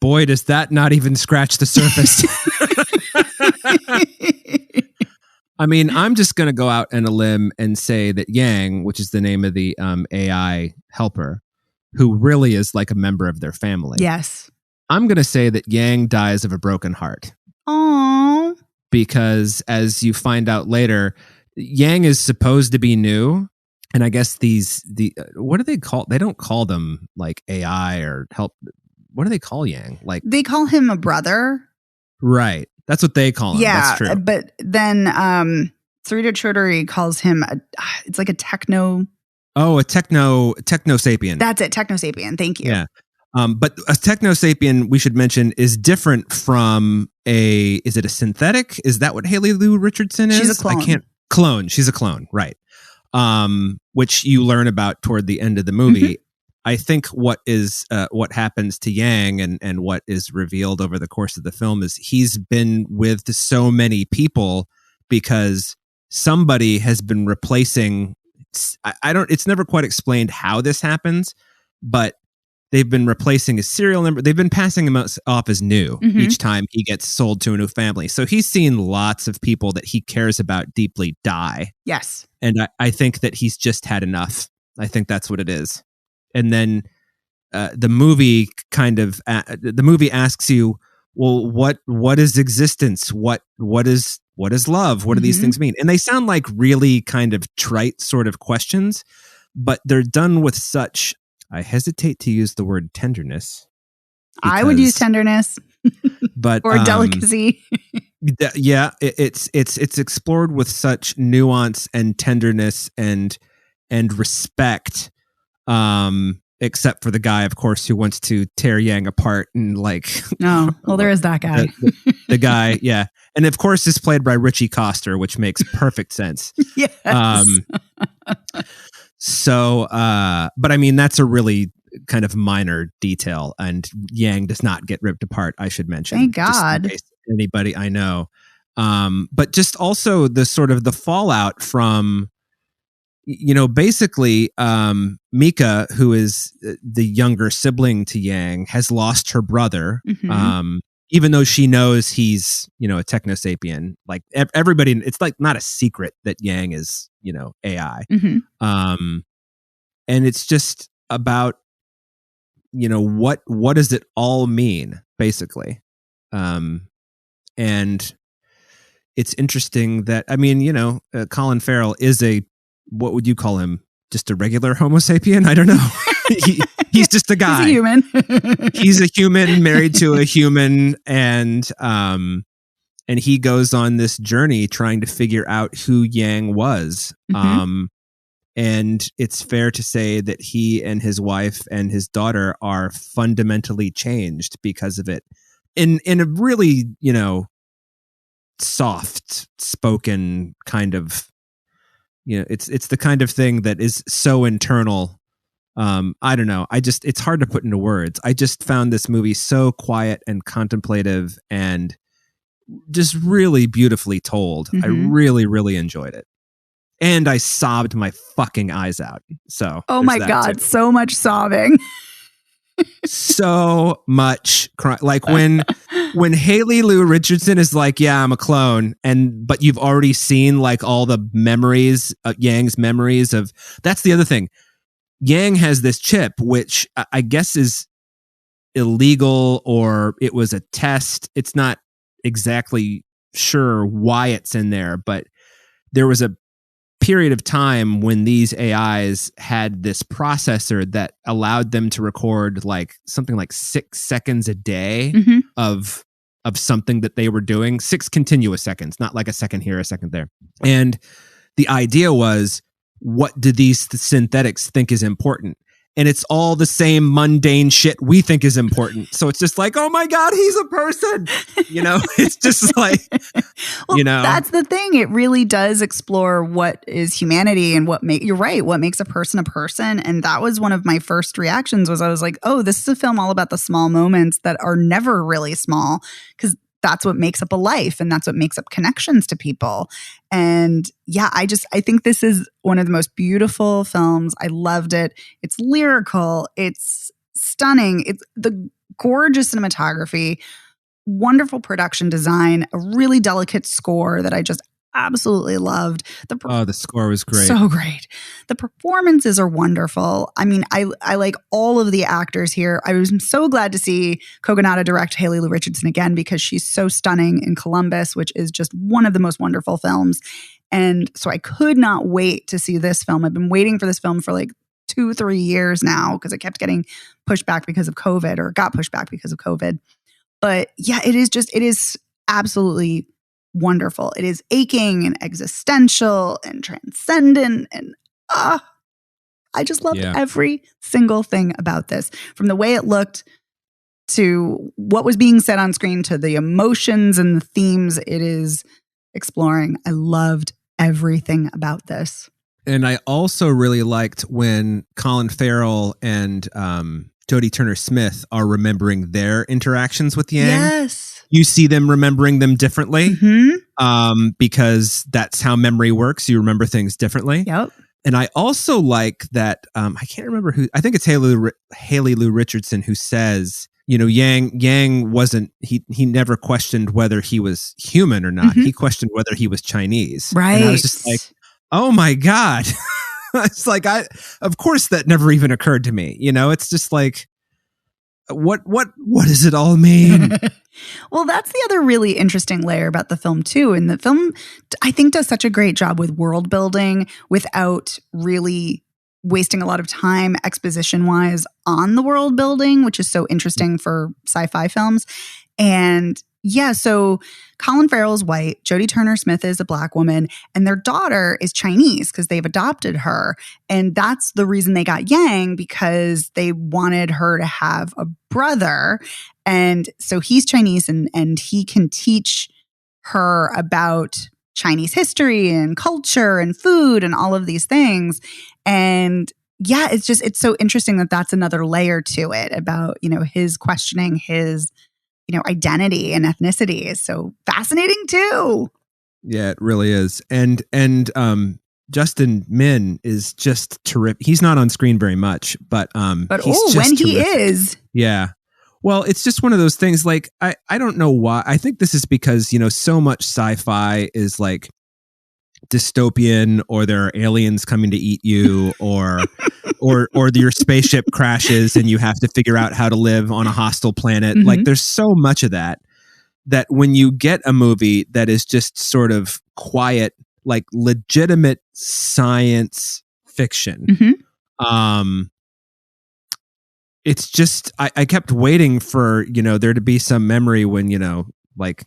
Boy, does that not even scratch the surface. I mean, I'm just going to go out on a limb and say that Yang, which is the name of the AI helper, who really is like a member of their family. Yes. I'm going to say that Yang dies of a broken heart. Oh. Because as you find out later, Yang is supposed to be new. And I guess what do they call? They don't call them like AI or help. What do they call Yang? Like they call him a brother. Right. That's what they call him. Yeah. That's true. But then Sarita Choudhury calls him, it's like a techno. Oh, a techno sapien. That's it. Techno sapien. Thank you. Yeah. But a techno sapien, we should mention, is different from is it a synthetic? Is that what Haley Lou Richardson is? She's a clone. Clone. She's a clone. Right. Which you learn about toward the end of the movie. Mm-hmm. I think what happens to Yang and what is revealed over the course of the film is he's been with so many people because somebody has been replacing. It's never quite explained how this happens, but they've been replacing his serial number. They've been passing him off as new each time he gets sold to a new family. So he's seen lots of people that he cares about deeply die. Yes. And I think that he's just had enough. I think that's what it is. And then the movie asks you, well, what is existence? What is love? What do these things mean? And they sound like really kind of trite sort of questions, but they're done with such, I hesitate to use the word tenderness. I would use tenderness, but or delicacy. Yeah, it's explored with such nuance and tenderness and respect. Except for the guy, of course, who wants to tear Yang apart and like. No, well, there is that guy. The guy, yeah, and of course, is played by Richie Coster, which makes perfect sense. Yes. So, but I mean, that's a really kind of minor detail, and Yang does not get ripped apart, I should mention. Thank God. Just in case anybody I know. But just also the sort of the fallout from, basically, Mika, who is the younger sibling to Yang, has lost her brother. Even though she knows he's, a techno sapien, like everybody, it's like not a secret that Yang is, AI. And it's just about, what does it all mean, basically? And it's interesting that, I mean, Colin Farrell is what would you call him? Just a regular Homo sapien? I don't know. He's just a guy. He's a human. He's a human married to a human, and he goes on this journey trying to figure out who Yang was. And it's fair to say that he and his wife and his daughter are fundamentally changed because of it. In a really, soft spoken kind of, it's the kind of thing that is so internal. I don't know. It's hard to put into words. I just found this movie so quiet and contemplative and just really beautifully told. I really, really enjoyed it. And I sobbed my fucking eyes out. So, oh my God, so much sobbing. So much crying. Like when Haley Lou Richardson is like, yeah, I'm a clone. But you've already seen like all the memories, Yang's memories of, that's the other thing. Yang has this chip, which I guess is illegal, or it was a test. It's not exactly sure why it's in there, but there was a period of time when these AIs had this processor that allowed them to record like something like 6 seconds a day of something that they were doing, 6 continuous seconds, not like a second here, a second there. And the idea was, what do these synthetics think is important? And it's all the same mundane shit we think is important. So it's just like, oh my God, he's a person. It's just like, well, that's the thing. It really does explore what is humanity and you're right, what makes a person. And that was one of my first reactions I was like, oh, this is a film all about the small moments that are never really small, because that's what makes up a life, and that's what makes up connections to people. And yeah, I think this is one of the most beautiful films. I loved it. It's lyrical. It's stunning. It's the gorgeous cinematography, wonderful production design, a really delicate score that absolutely loved. The score was great. So great. The performances are wonderful. I mean, I like all of the actors here. I was so glad to see Kogonada direct Haley Lu Richardson again because she's so stunning in Columbus, which is just one of the most wonderful films. And so I could not wait to see this film. I've been waiting for this film for like 2-3 years now because it kept getting pushed back because of COVID, or got pushed back because of COVID. But yeah, it is absolutely wonderful. It is aching and existential and transcendent. And I just loved every single thing about this, from the way it looked to what was being said on screen to the emotions and the themes it is exploring. I loved everything about this. And I also really liked when Colin Farrell and Jodie Turner-Smith are remembering their interactions with Yang. Yes. You see them remembering them differently because that's how memory works. You remember things differently. Yep. And I also like that, I can't remember who, I think it's Haley Lu Richardson who says, Yang wasn't, he never questioned whether he was human or not. He questioned whether he was Chinese. Right. And I was just like, oh my God. It's like, of course that never even occurred to me. It's just like, what does it all mean? Well, that's the other really interesting layer about the film too. And the film, I think, does such a great job with world building without really wasting a lot of time exposition wise on the world building, which is so interesting for sci-fi films. And yeah, so Colin Farrell's white, Jodie Turner-Smith is a Black woman, and their daughter is Chinese because they've adopted her. And that's the reason they got Yang, because they wanted her to have a brother. And so he's Chinese and he can teach her about Chinese history and culture and food and all of these things. And yeah, it's so interesting that that's another layer to it about, his questioning his identity and ethnicity is so fascinating too. Yeah, it really is. And Justin Min is just terrific. He's not on screen very much, but he's just when he terrific. is. Yeah. Well, it's just one of those things, like, I don't know why. I think this is because, so much sci-fi is like dystopian, or there are aliens coming to eat you, or your spaceship crashes and you have to figure out how to live on a hostile planet. Like, there's so much of that when you get a movie that is just sort of quiet, like legitimate science fiction, it's just, I kept waiting for, there to be some memory when, like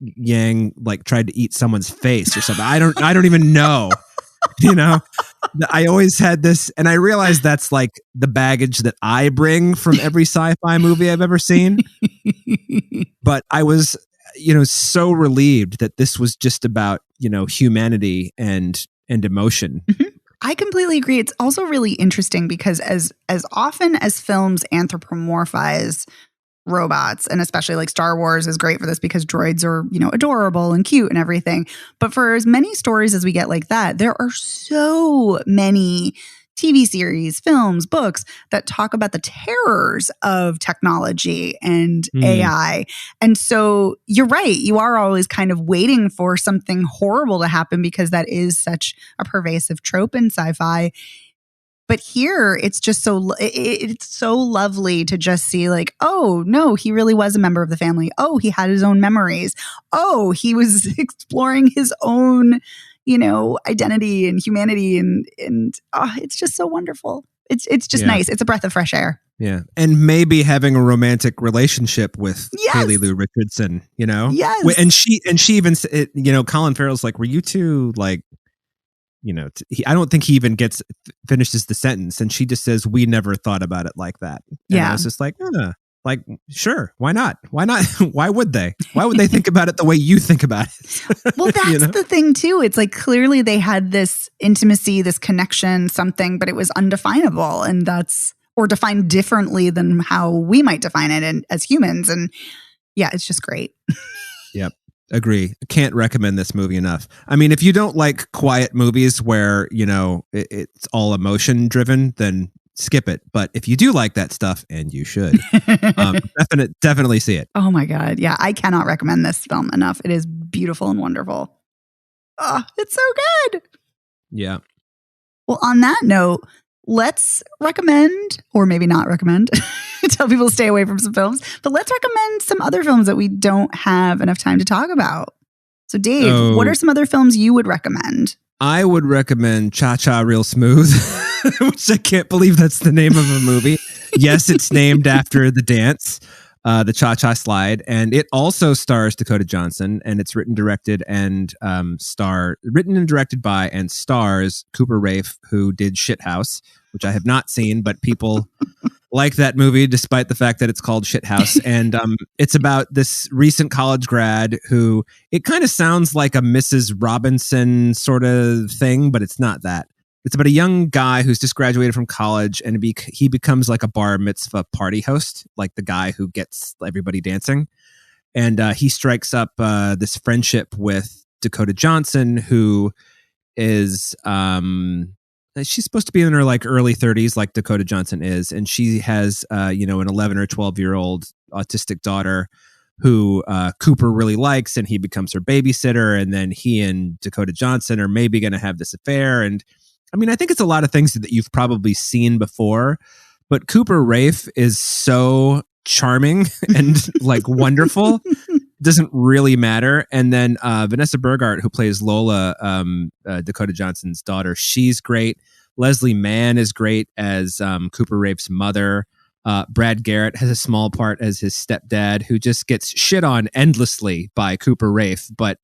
Yang like tried to eat someone's face or something. I don't even know. I always had this, and I realized that's like the baggage that I bring from every sci-fi movie I've ever seen. But I was, so relieved that this was just about, humanity and emotion. I completely agree. It's also really interesting because as often as films anthropomorphize robots, and especially like Star Wars is great for this because droids are, adorable and cute and everything. But for as many stories as we get like that, there are so many TV series, films, books that talk about the terrors of technology and AI. And so you're right. You are always kind of waiting for something horrible to happen because that is such a pervasive trope in sci-fi. But here, it's just it's so lovely to just see like, oh, no, he really was a member of the family. Oh, he had his own memories. Oh, he was exploring his own, identity and humanity. And it's just so wonderful. It's just nice. It's a breath of fresh air. Yeah. And maybe having a romantic relationship with Haley Lu Richardson, Yes. And she even, Colin Farrell's like, were you two like, I don't think he even finishes the sentence, and she just says, "We never thought about it like that." And I was just like, like, sure, why not? Why not? Why would they? Why would they think about it the way you think about it? Well, that's the thing too. It's like clearly they had this intimacy, this connection, something, but it was undefinable, and or defined differently than how we might define it as humans. And yeah, it's just great. Yep. Agree. Can't recommend this movie enough. I mean, if you don't like quiet movies where, it's all emotion driven, then skip it. But if you do like that stuff, and you should, definitely see it. Oh my God. Yeah. I cannot recommend this film enough. It is beautiful and wonderful. Oh, it's so good. Yeah. Well, on that note, let's recommend, or maybe not recommend, tell people to stay away from some films, but let's recommend some other films that we don't have enough time to talk about. So Dave, what are some other films you would recommend? I would recommend Cha Cha Real Smooth, which I can't believe that's the name of a movie. Yes, it's named after the dance, the Cha Cha Slide, and it also stars Dakota Johnson, and it's written, directed, and directed by and stars Cooper Raiff, who did Shithouse, which I have not seen, but people like that movie despite the fact that it's called Shithouse. And it's about this recent college grad who, it kind of sounds like a Mrs. Robinson sort of thing, but it's not that. It's about a young guy who's just graduated from college, and he becomes like a bar mitzvah party host, like the guy who gets everybody dancing. And he strikes up this friendship with Dakota Johnson, who is she's supposed to be in her like early 30s, like Dakota Johnson is, and she has an 11 or 12-year-old autistic daughter who Cooper really likes, and he becomes her babysitter. And then he and Dakota Johnson are maybe going to have this affair. And I mean, I think it's a lot of things that you've probably seen before, but Cooper Raiff is so charming and like wonderful. It doesn't really matter. And then Vanessa Burghardt, who plays Lola, Dakota Johnson's daughter, she's great. Leslie Mann is great as Cooper Raiff's mother. Brad Garrett has a small part as his stepdad, who just gets shit on endlessly by Cooper Raiff, but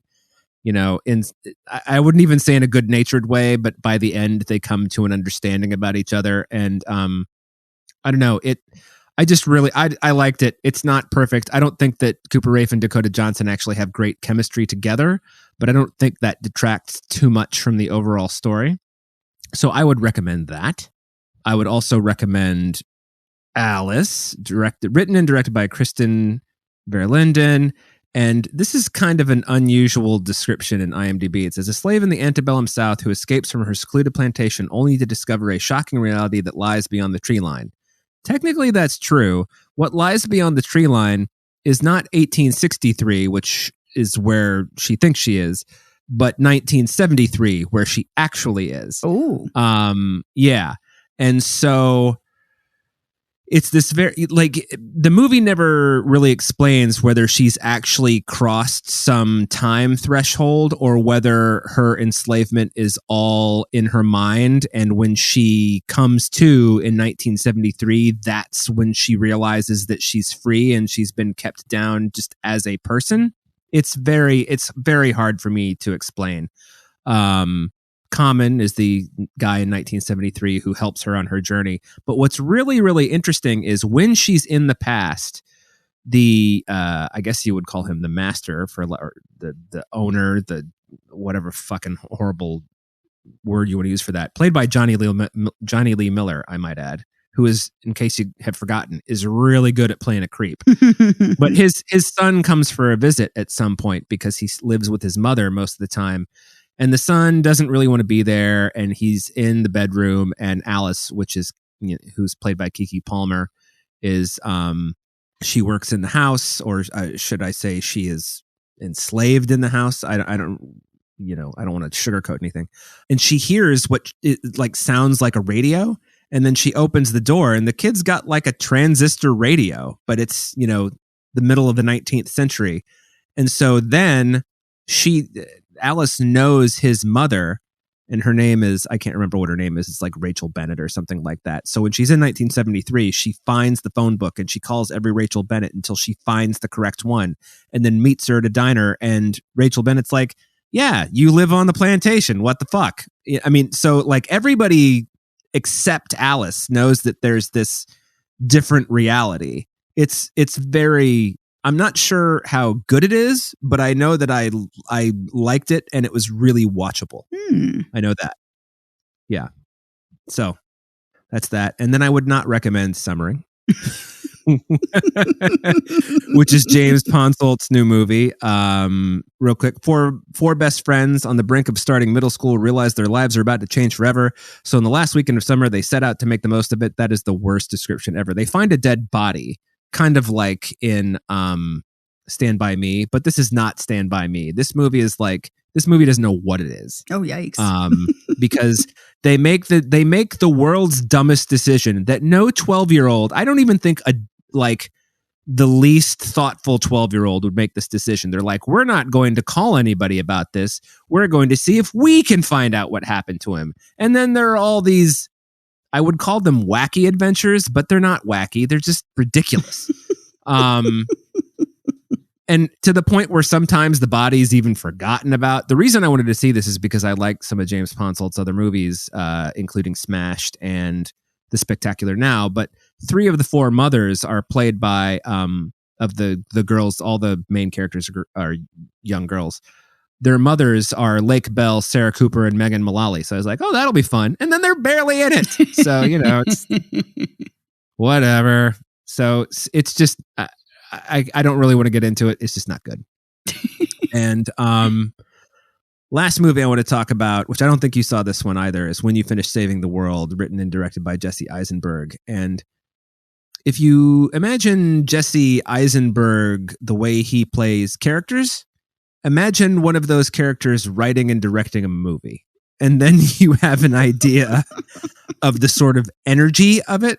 I wouldn't even say in a good-natured way, but by the end they come to an understanding about each other. And I don't know, I liked it. It's not perfect. I don't think that Cooper Raiff and Dakota Johnson actually have great chemistry together, but I don't think that detracts too much from the overall story. So I would recommend that. I would also recommend Alice, written and directed by Kristen Verlinden. And this is kind of an unusual description in IMDb. It says, a slave in the antebellum South who escapes from her secluded plantation only to discover a shocking reality that lies beyond the tree line. Technically, that's true. What lies beyond the tree line is not 1863, which is where she thinks she is, but 1973, where she actually is. Oh. Yeah. And so it's this the movie never really explains whether she's actually crossed some time threshold or whether her enslavement is all in her mind. And when she comes to in 1973, that's when she realizes that she's free and she's been kept down just as a person. It's very hard for me to explain. Common is the guy in 1973 who helps her on her journey. But what's really, really interesting is when she's in the past, the I guess you would call him the master or the owner, the whatever fucking horrible word you want to use for that, played by Johnny Lee Miller, I might add, who is, in case you have forgotten, is really good at playing a creep. But his son comes for a visit at some point because he lives with his mother most of the time. And the son doesn't really want to be there, and he's in the bedroom. And Alice, who's played by Keke Palmer, is she works in the house, or should I say, she is enslaved in the house. I don't want to sugarcoat anything. And she hears what it like sounds like a radio, and then she opens the door, and the kid's got like a transistor radio, but it's the middle of the 19th century, and so then Alice knows his mother, and her name is, I can't remember what her name is. It's like Rachel Bennett or something like that. So when she's in 1973, she finds the phone book and she calls every Rachel Bennett until she finds the correct one, and then meets her at a diner. And Rachel Bennett's like, yeah, you live on the plantation. What the fuck? I mean, so like everybody except Alice knows that there's this different reality. It's very, I'm not sure how good it is, but I know that I liked it and it was really watchable. I know that. Yeah. So that's that. And then I would not recommend Summering, which is James Ponsolt's new movie. Real quick, four best friends on the brink of starting middle school realize their lives are about to change forever. So in the last weekend of summer, they set out to make the most of it. That is the worst description ever. They find a dead body, kind of like in Stand By Me, but this is not Stand By Me. This movie is like This movie doesn't know what it is. Oh, yikes. Because they make the world's dumbest decision that no 12-year-old, I don't even think the least thoughtful 12-year-old would make this decision. They're like, we're not going to call anybody about this. We're going to see if we can find out what happened to him. And then there are all these, I would call them wacky adventures, but they're not wacky. They're just ridiculous. And to the point where sometimes the body's even forgotten about. The reason I wanted to see this is because I like some of James Ponsolt's other movies, including Smashed and The Spectacular Now. But 3 of the 4 mothers are played by, of the girls, all the main characters are young girls. Their mothers are Lake Bell, Sarah Cooper, and Megan Mullally. So I was like, oh, that'll be fun. And then they're barely in it. So, it's whatever. So it's just... I don't really want to get into it. It's just not good. And last movie I want to talk about, which I don't think you saw this one either, is When You Finish Saving the World, written and directed by Jesse Eisenberg. And if you imagine Jesse Eisenberg, the way he plays characters, imagine one of those characters writing and directing a movie. And then you have an idea of the sort of energy of it.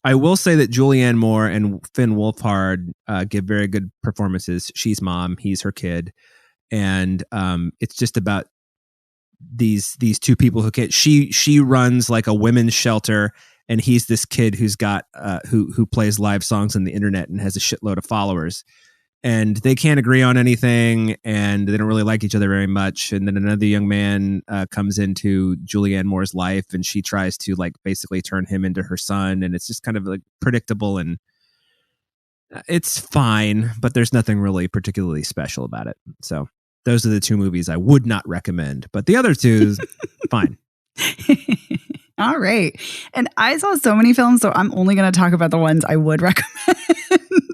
I will say that Julianne Moore and Finn Wolfhard give very good performances. She's mom, he's her kid, and it's just about these 2 people who can't. She runs like a women's shelter, and he's this kid who's got who plays live songs on the internet and has a shitload of followers. And they can't agree on anything, and they don't really like each other very much. And then another young man comes into Julianne Moore's life, and she tries to basically turn him into her son. And it's just kind of predictable, and it's fine, but there's nothing really particularly special about it. So those are the 2 movies I would not recommend, but the other 2, fine. All right. And I saw so many films, so I'm only going to talk about the ones I would recommend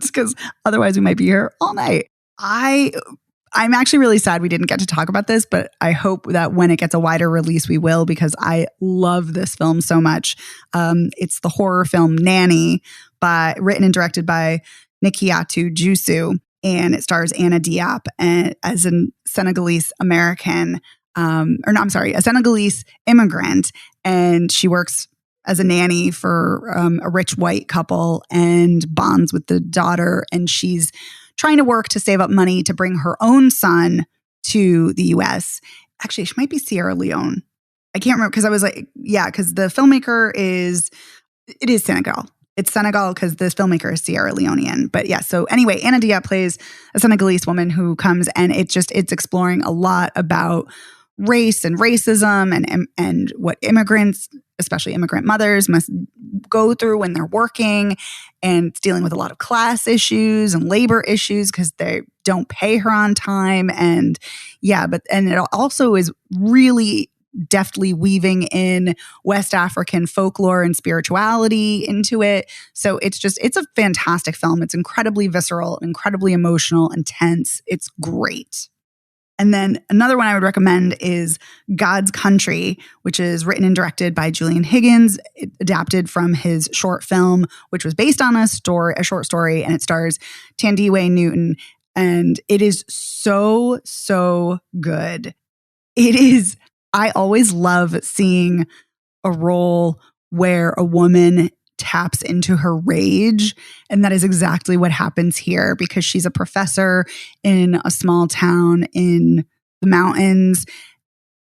because otherwise we might be here all night. I'm actually really sad we didn't get to talk about this, but I hope that when it gets a wider release, we will, because I love this film so much. It's the horror film Nanny, written and directed by Nikiatu Jusu, and it stars Anna Diop as a Senegalese American, a Senegalese immigrant, and she works as a nanny for a rich white couple and bonds with the daughter, and she's trying to work to save up money to bring her own son to the U.S. Actually, she might be Sierra Leone. I can't remember because I was like, yeah, because the filmmaker is Senegal. It's Senegal because the filmmaker is Sierra Leonean. But yeah, so anyway, Anna Diop plays a Senegalese woman who comes, and it's exploring a lot about race and racism and what immigrants, especially immigrant mothers, must go through when they're working, and it's dealing with a lot of class issues and labor issues because they don't pay her on time. And yeah, and it also is really deftly weaving in West African folklore and spirituality into it. So it's a fantastic film. It's incredibly visceral, incredibly emotional, intense. It's great. And then another one I would recommend is God's Country, which is written and directed by Julian Higgins, adapted from his short film, which was based on a short story, and it stars Thandiwe Newton. And it is so, so good. I always love seeing a role where a woman taps into her rage. And that is exactly what happens here, because she's a professor in a small town in the mountains.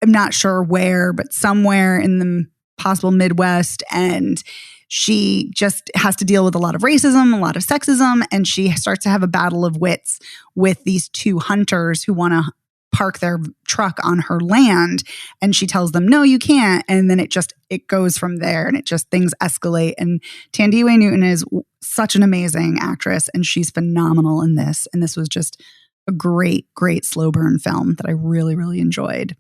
I'm not sure where, but somewhere in the possible Midwest. And she just has to deal with a lot of racism, a lot of sexism. And she starts to have a battle of wits with these 2 hunters who want to park their truck on her land, and she tells them, no, you can't. And then it goes from there, and things escalate. And Thandiwe Newton is such an amazing actress, and she's phenomenal in this. And this was just a great, great slow burn film that I really, really enjoyed.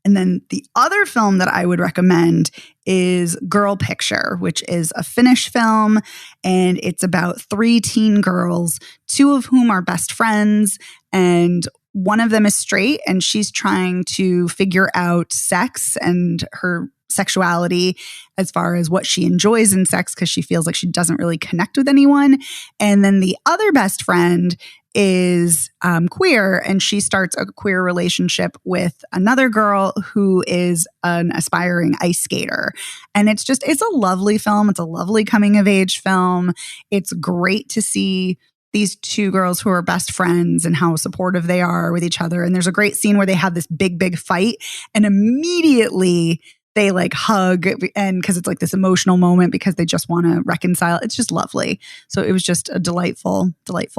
And then the other film that I would recommend is Girl Picture, which is a Finnish film, and it's about 3 teen girls, 2 of whom are best friends, and one of them is straight, and she's trying to figure out sex and her sexuality as far as what she enjoys in sex because she feels like she doesn't really connect with anyone. And then the other best friend is queer, and she starts a queer relationship with another girl who is an aspiring ice skater. And it's a lovely film. It's a lovely coming of age film. It's great to see these two girls who are best friends and how supportive they are with each other. And there's a great scene where they have this big fight, and immediately they like hug, and because it's like this emotional moment because they just want to reconcile. It's just lovely. So it was just a delightful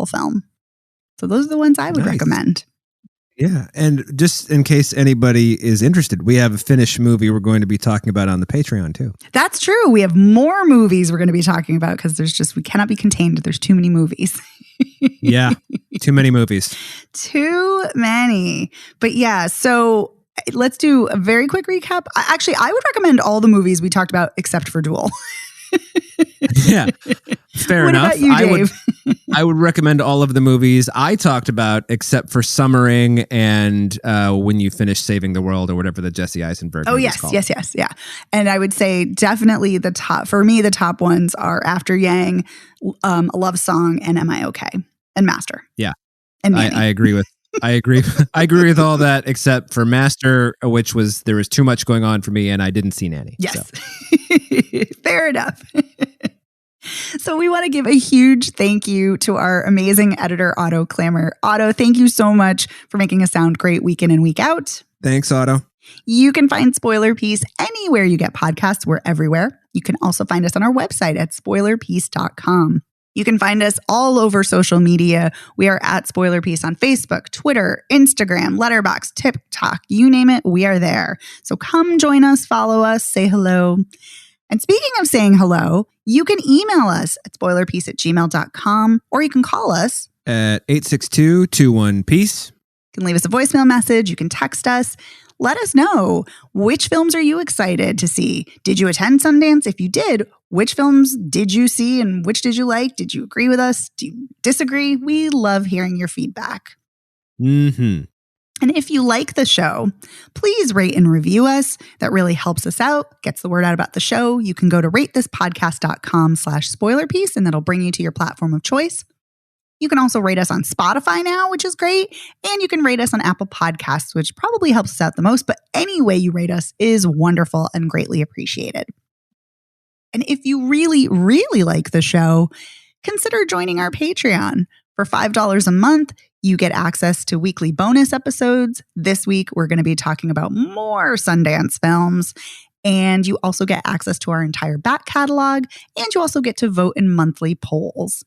film. So those are the ones I would recommend. Yeah. And just in case anybody is interested, we have a Finnish movie we're going to be talking about on the Patreon too. That's true. We have more movies we're going to be talking about because we cannot be contained. There's too many movies. Yeah. Too many movies. Too many. But yeah, so let's do a very quick recap. Actually, I would recommend all the movies we talked about except for Duel. Yeah, fair enough. What about you, Dave? I would recommend all of the movies I talked about except for Summering and When You Finish Saving the World or whatever the Jesse Eisenberg movie is called. Yes. Yeah. And I would say definitely the top ones are After Yang, A Love Song, and Am I Okay? And Master. Yeah. And I agree with I agree with all that except for Master, which there was too much going on for me and I didn't see Nanny. Yes. So. Fair enough. So we want to give a huge thank you to our amazing editor, Otto Klammer. Otto, thank you so much for making us sound great week in and week out. Thanks, Otto. You can find Spoiler Piece anywhere you get podcasts. We're everywhere. You can also find us on our website at spoilerpiece.com. You can find us all over social media. We are at Spoiler Piece on Facebook, Twitter, Instagram, Letterboxd, TikTok, you name it, we are there. So come join us, follow us, say hello. And speaking of saying hello, you can email us at spoilerpiece@gmail.com, or you can call us at 862-21-PEACE. You can leave us a voicemail message. You can text us. Let us know, which films are you excited to see? Did you attend Sundance? If you did, which films did you see and which did you like? Did you agree with us? Do you disagree? We love hearing your feedback. Mm-hmm. And if you like the show, please rate and review us. That really helps us out, gets the word out about the show. You can go to ratethispodcast.com/spoilerpiece, and that'll bring you to your platform of choice. You can also rate us on Spotify now, which is great. And you can rate us on Apple Podcasts, which probably helps us out the most. But any way you rate us is wonderful and greatly appreciated. And if you really, really like the show, consider joining our Patreon. For $5 a month, you get access to weekly bonus episodes. This week, we're going to be talking about more Sundance films. And you also get access to our entire back catalog. And you also get to vote in monthly polls.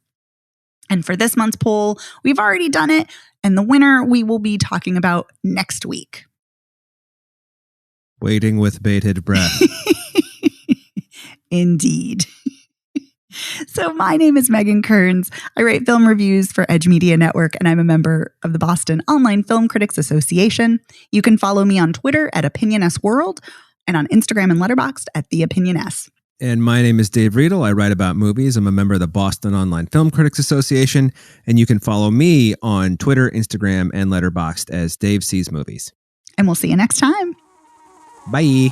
And for this month's poll, we've already done it. And the winner we will be talking about next week. Waiting with bated breath. Indeed. So my name is Megan Kearns. I write film reviews for Edge Media Network, and I'm a member of the Boston Online Film Critics Association. You can follow me on Twitter at OpinionSWorld and on Instagram and Letterboxd at TheOpinionS. And my name is Dave Riedel. I write about movies. I'm a member of the Boston Online Film Critics Association, and you can follow me on Twitter, Instagram, and Letterboxd as Dave Sees Movies. And we'll see you next time. Bye.